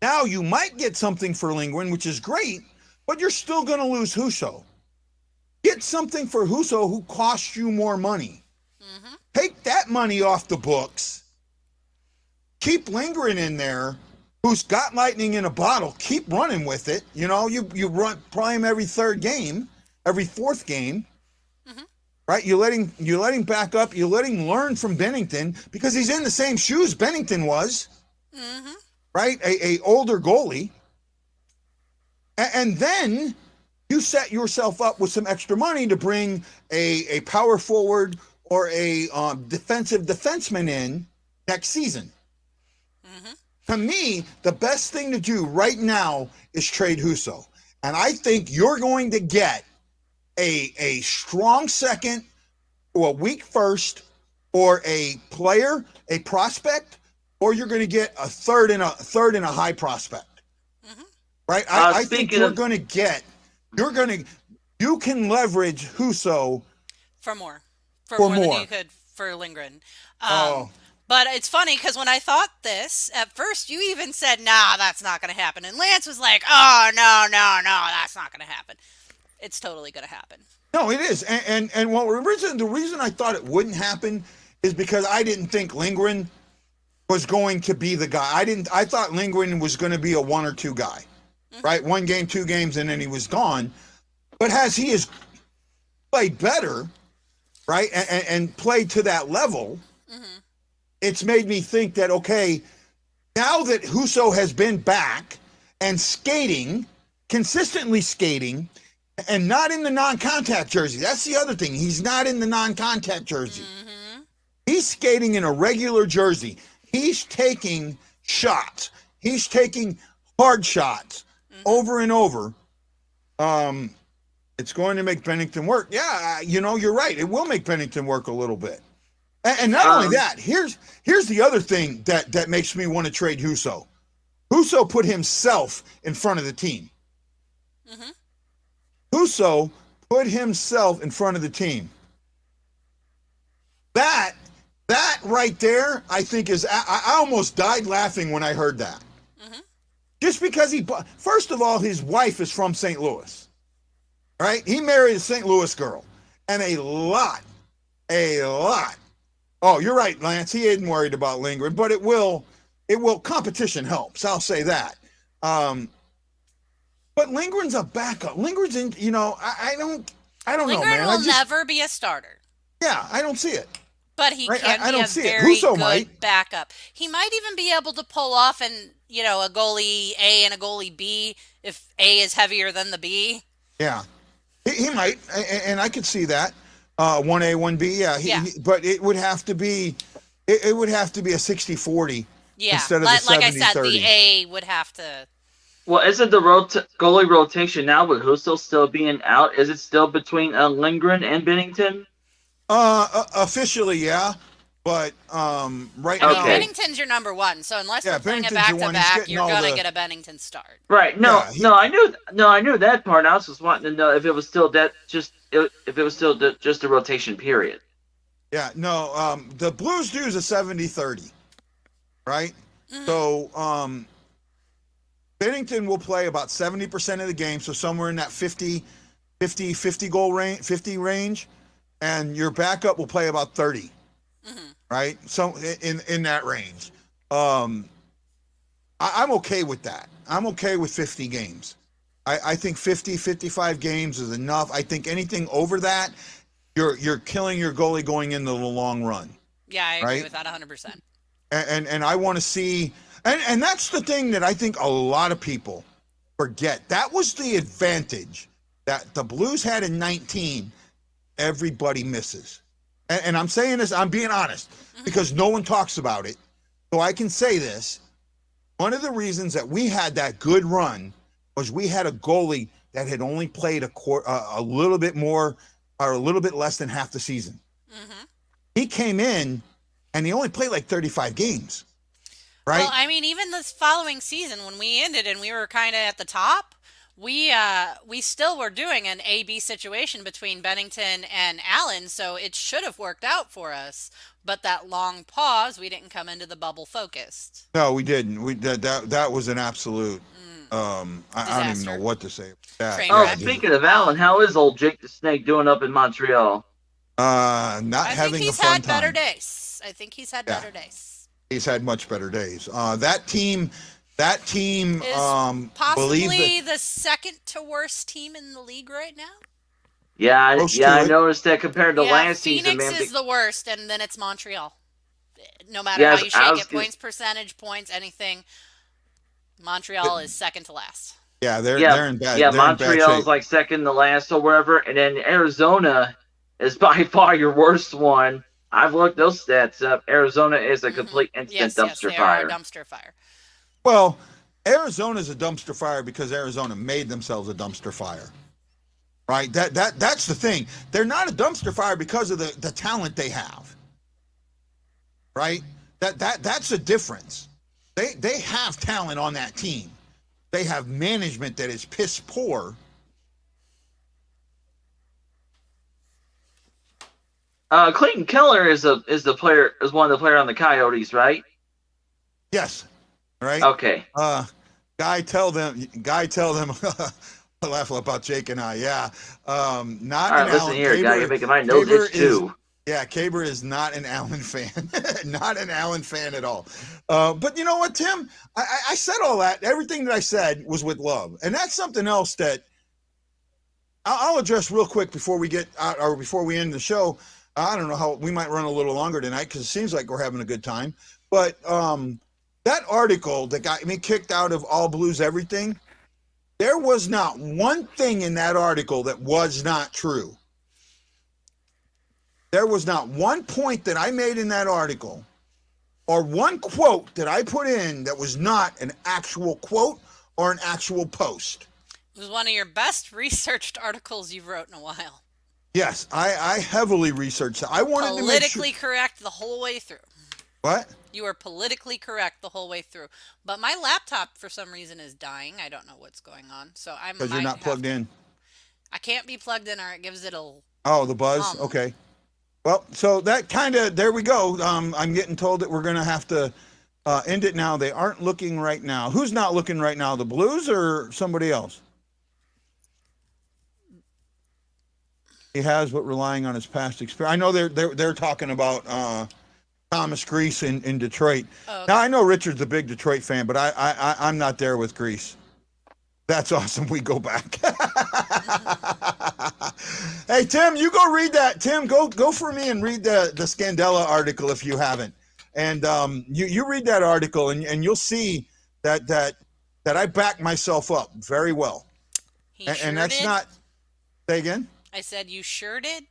Now you might get something for Lindgren, which is great, but you're still going to lose Husso. Get something for Husso who costs you more money. Mm-hmm. Take that money off the books. Keep Lindgren in there, who's got lightning in a bottle. Keep running with it. You play him every third game, every fourth game, mm-hmm. right? You let him back up. You let him learn from Bennington because he's in the same shoes Bennington was, mm-hmm. right? A older goalie, and then you set yourself up with some extra money to bring a power forward or a defensive defenseman in next season. Mm-hmm. To me, the best thing to do right now is trade Husso. And I think you're going to get a strong second or a weak first or a player, a prospect, or you're going to get a third and a high prospect. Mm-hmm. Right? I think you can leverage Husso for more than you could for Lindgren. But it's funny because when I thought this, at first you even said, nah, that's not going to happen. And Lance was like, oh, no, that's not going to happen. It's totally going to happen. No, it is. And well, the reason I thought it wouldn't happen is because I didn't think Lindgren was going to be the guy. I thought Lindgren was going to be a 1 or 2 guy, right? 1 game, 2 games, and then he was gone. But as he has played better, right, and played to that level, it's made me think that, okay, now that Husso has been back and skating, consistently skating, and not in the non-contact jersey. That's the other thing. He's not in the non-contact jersey. He's skating in a regular jersey. He's taking shots. He's taking hard shots over and over. It's going to make Bennington work. Yeah, you're right. It will make Bennington work a little bit. And not only that, here's the other thing that makes me want to trade Husso. Husso put himself in front of the team. Husso put himself in front of the team. That right there, I think I almost died laughing when I heard that. Just because first of all, his wife is from St. Louis, right? He married a St. Louis girl, and a lot. Oh, you're right, Lance. He isn't worried about Lindgren, but it will. Competition helps. I'll say that. But Lindgren's a backup. Lindgren's in. I don't know, man. Lindgren will never be a starter. Yeah, I don't see it. But he can I be don't a see it. very Husso good might. backup. He might even be able to pull off a goalie A and a goalie B if A is heavier than the B. Yeah, he might, and I could see that. 1A, 1B, yeah. But it would have to be, it would have to be a 60-40 instead of the 70-30. Like I said, the A would have to. Well, isn't the goalie rotation now with Husso still being out? Is it still between Lindgren and Bennington? Officially, yeah. But right now, Bennington's your number 1. So unless they're playing a back-to-back, you're gonna get a Bennington start. Right? No, I knew that part. I was just wanting to know if it was still just a rotation period. Yeah. No. The Blues do is a 70-30, right? So Bennington will play about 70% of the game, so somewhere in that 50 goal range, 50 range, and your backup will play about 30. Right? So in that range. I'm okay with that. I'm okay with 50 games. I think 50, 55 games is enough. I think anything over that, you're killing your goalie going into the long run. Yeah, I agree with that 100%. And I want to see, and that's the thing that I think a lot of people forget. That was the advantage that the Blues had in 19. Everybody misses. And I'm saying this, I'm being honest, because no one talks about it. So I can say this. One of the reasons that we had that good run was we had a goalie that had only played a little bit more or a little bit less than half the season. He came in and he only played like 35 games. Right? Well, I mean, even this following season when we ended and we were kind of at the top, we still were doing an A-B situation between Bennington and Allen, so it should have worked out for us. But that long pause, we didn't come into the bubble focused. No, we didn't. That was an absolute. I don't even know what to say. Speaking of Allen, how is old Jake the Snake doing up in Montreal? Not having a fun time. I think he's had better days. I think he's had better days. He's had much better days. That team is possibly the second to worst team in the league right now. Yeah, I noticed that compared to last season. Phoenix is the worst, and then it's Montreal. No matter how you shake it, points, percentage, points, anything, Montreal is second to last. Yeah, they're in bad. Yeah, Montreal is like second to last or wherever, and then Arizona is by far your worst one. I've looked those stats up. Arizona is a complete instant dumpster fire. They are a dumpster fire. Well, Arizona's a dumpster fire because Arizona made themselves a dumpster fire. Right? That's the thing. They're not a dumpster fire because of the talent they have. Right? That's the difference. They have talent on that team. They have management that is piss poor. Clayton Keller is one of the players on the Coyotes, right? Yes. Right? Okay. Guy tell them laugh about Jake and I. Yeah. Not All an right, listen Allen. here, guy. You're making my nose itch too. Yeah, Caber is not an Allen fan. Not an Allen fan at all. But you know what, Tim? I said all that. Everything that I said was with love. And that's something else that I'll address real quick before we get out or before we end the show. I don't know how we might run a little longer tonight because it seems like we're having a good time. But that article that got me kicked out of All Blues Everything, there was not one thing in that article that was not true. There was not one point that I made in that article or one quote that I put in that was not an actual quote or an actual post. It was one of your best researched articles you've wrote in a while. Yes, I heavily researched it. I wanted to make sure. Politically correct the whole way through. What? You were politically correct the whole way through. But my laptop, for some reason, is dying. I don't know what's going on. So I might Because you're not plugged in. I can't be plugged in or it gives it a... Oh, the buzz? Okay. Well, so that kind of, there we go. I'm getting told that we're going to have to end it now. They aren't looking right now. Who's not looking right now? The Blues or somebody else? He has, but relying on his past experience. I know they're talking about Thomas Grease in Detroit. Oh, okay. Now I know Richard's a big Detroit fan, but I'm not there with Grease. That's awesome. We go back. Hey Tim, you go read that. Tim, go for me and read the Scandella article if you haven't. And you read that article and you'll see that I back myself up very well. And that's did? Not. Say again. I said you sure did.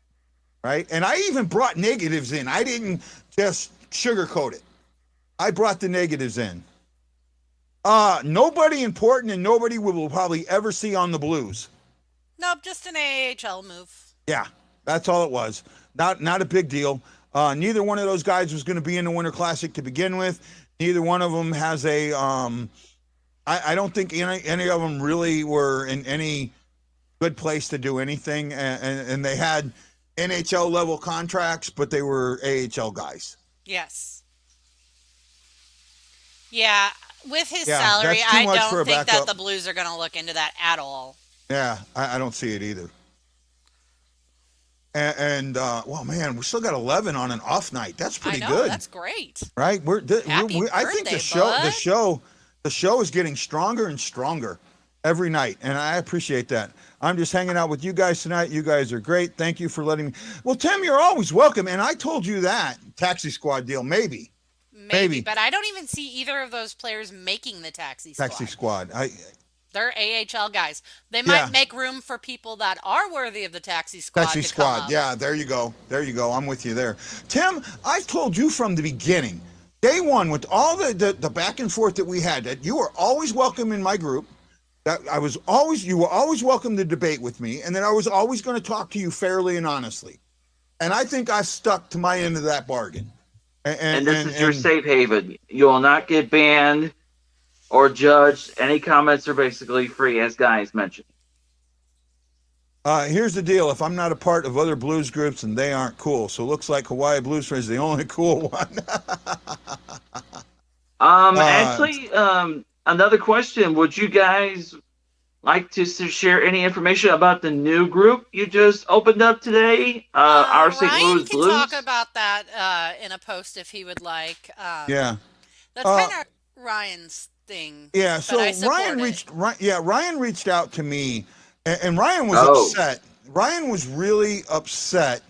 Right, and I even brought negatives in. I didn't just sugarcoat it. I brought the negatives in. Nobody important and nobody we will probably ever see on the Blues. Nope, just an AHL move. Yeah, that's all it was. Not a big deal. Neither one of those guys was going to be in the Winter Classic to begin with. Neither one of them has a. I don't think any of them really were in any good place to do anything, and they had NHL level contracts, but they were AHL guys. Yes. Yeah, with his salary, I don't think that the Blues are going to look into that at all. Yeah, I don't see it either. And well, man, we still got 11 on an off night. That's pretty good. That's great. Right? I think the show is getting stronger and stronger every night, and I appreciate that. I'm just hanging out with you guys tonight. You guys are great. Thank you for letting me. Well, Tim, you're always welcome, and I told you that Taxi Squad deal, maybe. But I don't even see either of those players making the Taxi Squad. They're AHL guys. They might make room for people that are worthy of the Taxi Squad. Taxi Squad. Yeah, there you go. I'm with you there. Tim, I've told you from the beginning, day one, with all the back and forth that we had, that you were always welcome in my group. That you were always welcome to debate with me, and that I was always going to talk to you fairly and honestly. And I think I stuck to my end of that bargain. And this is your safe haven. You will not get banned or judged. Any comments are basically free, as guys mentioned. Here's the deal. If I'm not a part of other blues groups, and they aren't cool. So it looks like Hawaii Blues is the only cool one. Actually, another question. Would you guys like to share any information about the new group you just opened up today? Our St. Louis Blues? Ryan can talk about that in a post if he would like. Yeah. That's kind of Ryan's thing. Yeah, so Ryan reached out to me, and Ryan was upset. Ryan was really upset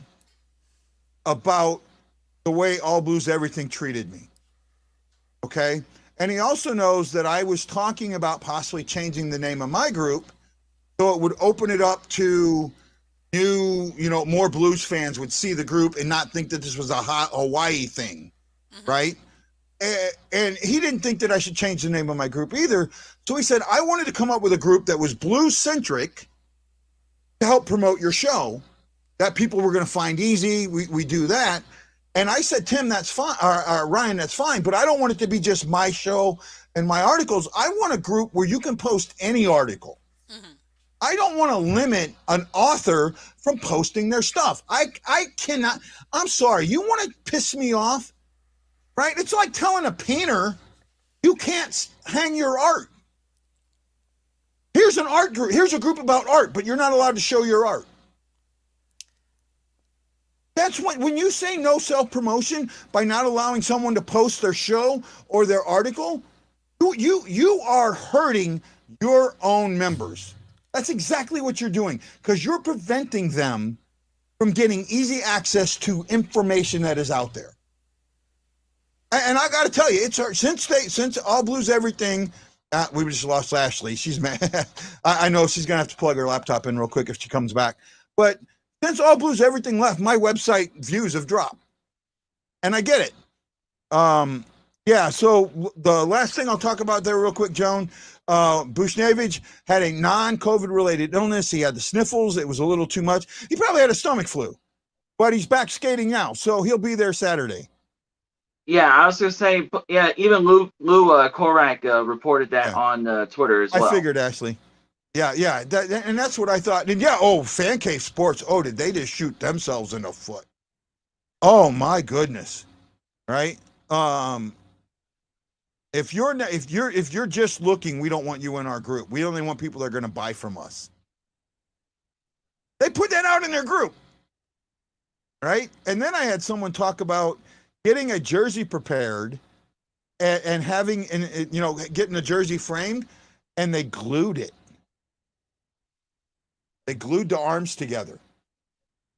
about the way All Blues Everything treated me. Okay? And he also knows that I was talking about possibly changing the name of my group so it would open it up to more Blues fans would see the group and not think that this was a Hawaii thing, right? And he didn't think that I should change the name of my group either. So he said, I wanted to come up with a group that was Blues-centric to help promote your show, that people were going to find easy. We do that. And I said, Tim, that's fine. Ryan, that's fine. But I don't want it to be just my show and my articles. I want a group where you can post any article. Mm-hmm. I don't want to limit an author from posting their stuff. I cannot. I'm sorry. You want to piss me off? Right? It's like telling a painter you can't hang your art. Here's an art group. Here's a group about art, but you're not allowed to show your art. That's when you say no self-promotion by not allowing someone to post their show or their article, you are hurting your own members. That's exactly what you're doing, because you're preventing them from getting easy access to information that is out there. And I got to tell you, it's since All Blues Everything. We just lost Ashley. She's mad. I know she's gonna have to plug her laptop in real quick if she comes back. But since All Blues Everything left, my website views have dropped, and I get it. Yeah. So the last thing I'll talk about there real quick, Joan. Bushnevich had a non-COVID related illness. He had the sniffles. It was a little too much. He probably had a stomach flu, but he's back skating now, so he'll be there Saturday. Yeah, I was gonna say, yeah, even Lou Korak reported that on Twitter as well. I figured, Ashley. Yeah, and that's what I thought. And Fan Cave Sports. Oh, did they just shoot themselves in the foot? Oh my goodness, right? If you're just looking, we don't want you in our group. We only want people that are going to buy from us. They put that out in their group, right? And then I had someone talk about getting a jersey prepared and having, getting a jersey framed, and they glued it. They glued the arms together.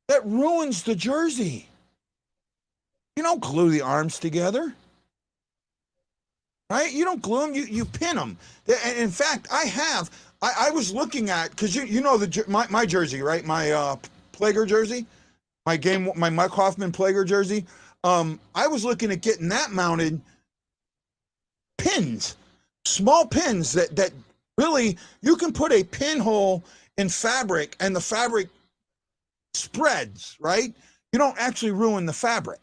That ruins the jersey. You don't glue the arms together, right? You don't glue them. You pin them. And in fact, I was looking at, because my jersey, right? My Plager jersey, my Mike Hoffman Plager jersey. I was looking at getting that mounted, pins, small pins that really, you can put a pinhole in fabric and the fabric spreads, right? You don't actually ruin the fabric.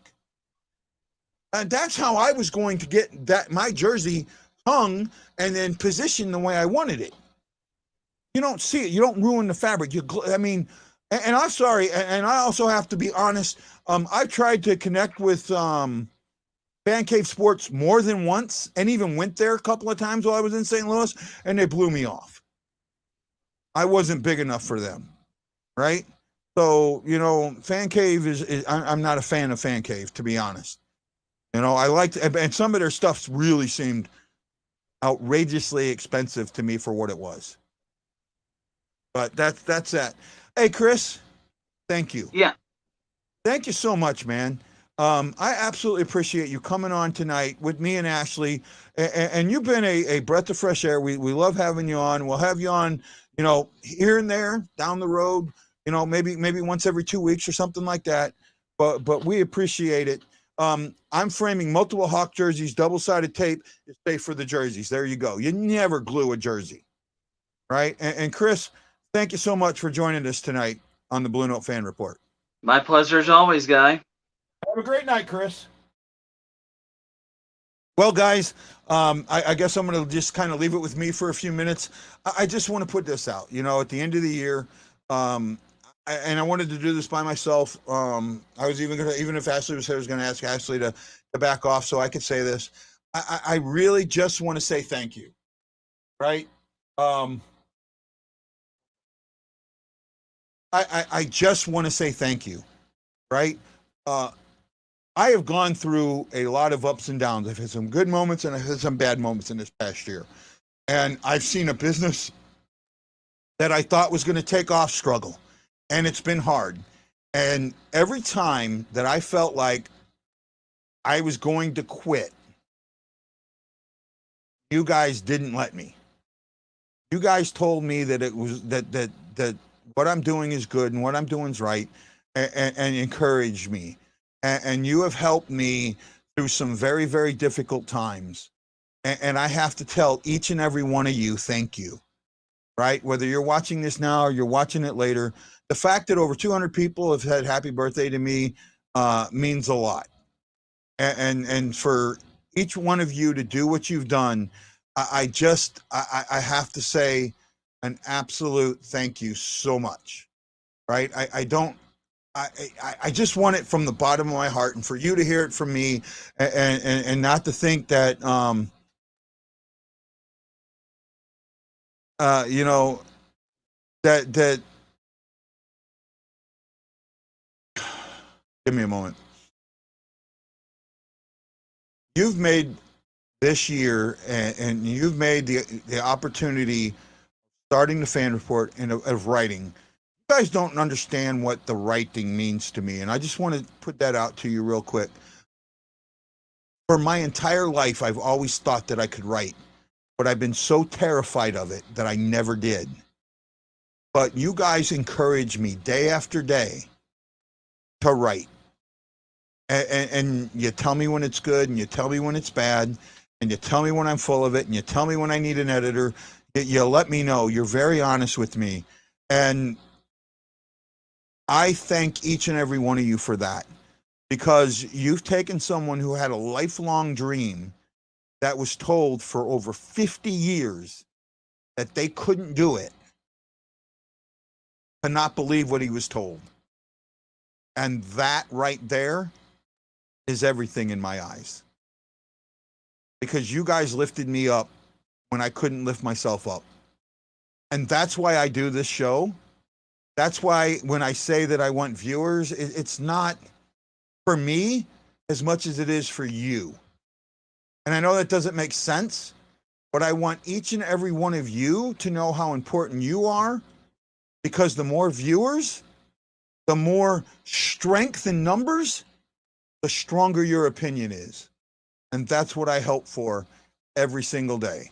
And that's how I was going to get my jersey hung and then positioned the way I wanted it. You don't see it. You don't ruin the fabric. And I'm sorry, and I also have to be honest. I've tried to connect with Fan Cave Sports more than once, and even went there a couple of times while I was in St. Louis, and they blew me off. I wasn't big enough for them, right? So, Fan Cave I'm not a fan of Fan Cave, to be honest. I liked, and some of their stuff really seemed outrageously expensive to me for what it was. But that's that. Hey, Chris, thank you. Yeah. Thank you so much, man. I absolutely appreciate you coming on tonight with me and Ashley. And you've been a breath of fresh air. We love having you on. We'll have you on, here and there, down the road, maybe once every 2 weeks or something like that. But we appreciate it. I'm framing multiple Hawk jerseys, double-sided tape to stay for the jerseys. There you go. You never glue a jersey, right? And Chris, thank you so much for joining us tonight on the BlueNote Fan Report. My pleasure as always, Guy. Have a great night, Chris. Well, guys, I guess I'm going to just kind of leave it with me for a few minutes. I just want to put this out. At the end of the year, and I wanted to do this by myself. I was even if Ashley was here, I was going to ask Ashley to back off so I could say this. I really just want to say thank you, right? I just want to say thank you, right? I have gone through a lot of ups and downs. I've had some good moments and I've had some bad moments in this past year. And I've seen a business that I thought was going to take off struggle. And it's been hard. And every time that I felt like I was going to quit, you guys didn't let me. You guys told me that it was that what I'm doing is good and what I'm doing is right, and encouraged me. And you have helped me through some very, very difficult times. And I have to tell each and every one of you, thank you, right? Whether you're watching this now or you're watching it later, the fact that over 200 people have said happy birthday to me means a lot. And for each one of you to do what you've done, I have to say an absolute thank you so much, right? I just want it from the bottom of my heart, and for you to hear it from me, and not to think that You know, that give me a moment. You've made this year, and you've made the opportunity starting the fan report and of writing. You guys don't understand what the writing means to me, and I just want to put that out to you real quick. For my entire life, I've always thought that I could write, but I've been so terrified of it that I never did. But you guys encourage me day after day to write. And you tell me when it's good, and you tell me when it's bad, and you tell me when I'm full of it, and you tell me when I need an editor. You let me know. You're very honest with me. And I thank each and every one of you for that, because you've taken someone who had a lifelong dream that was told for over 50 years that they couldn't do it, to not believe what he was told. And that right there is everything in my eyes. Because you guys lifted me up when I couldn't lift myself up. And that's why I do this show. That's why when I say that I want viewers, it's not for me as much as it is for you. And I know that doesn't make sense, but I want each and every one of you to know how important you are, because the more viewers, the more strength in numbers, the stronger your opinion is. And that's what I hope for every single day.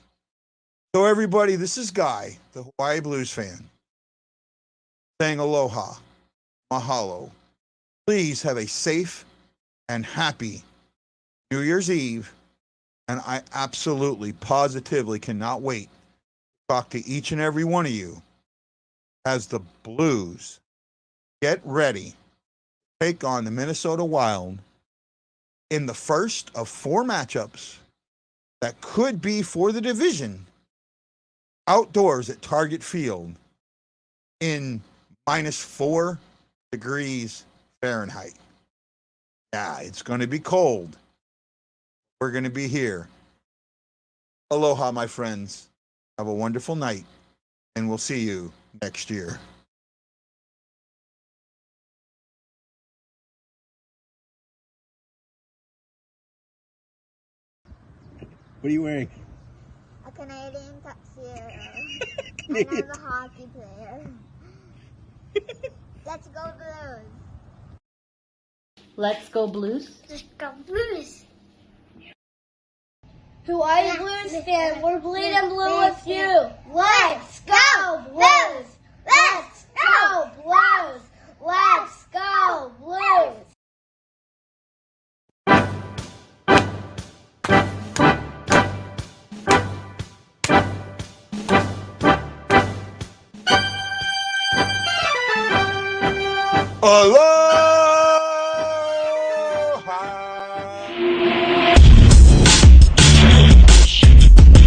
So everybody, this is Guy, the Hawaii Blues fan, saying aloha, mahalo. Please have a safe and happy New Year's Eve. And I absolutely, positively cannot wait to talk to each and every one of you as the Blues get ready to take on the Minnesota Wild in the first of 4 matchups that could be for the division outdoors at Target Field in -4 degrees Fahrenheit. Yeah, it's going to be cold. We're going to be here. Aloha, my friends. Have a wonderful night, and we'll see you next year. What are you wearing? A Canadian tuxedo. And I'm a hockey player. Let's go Blues. Let's go Blues. Let's go Blues. Hawaii Blues fan, we're bleeding blue with you. Let's go Blues. Let's go Blues. Let's go Blues. Aloha!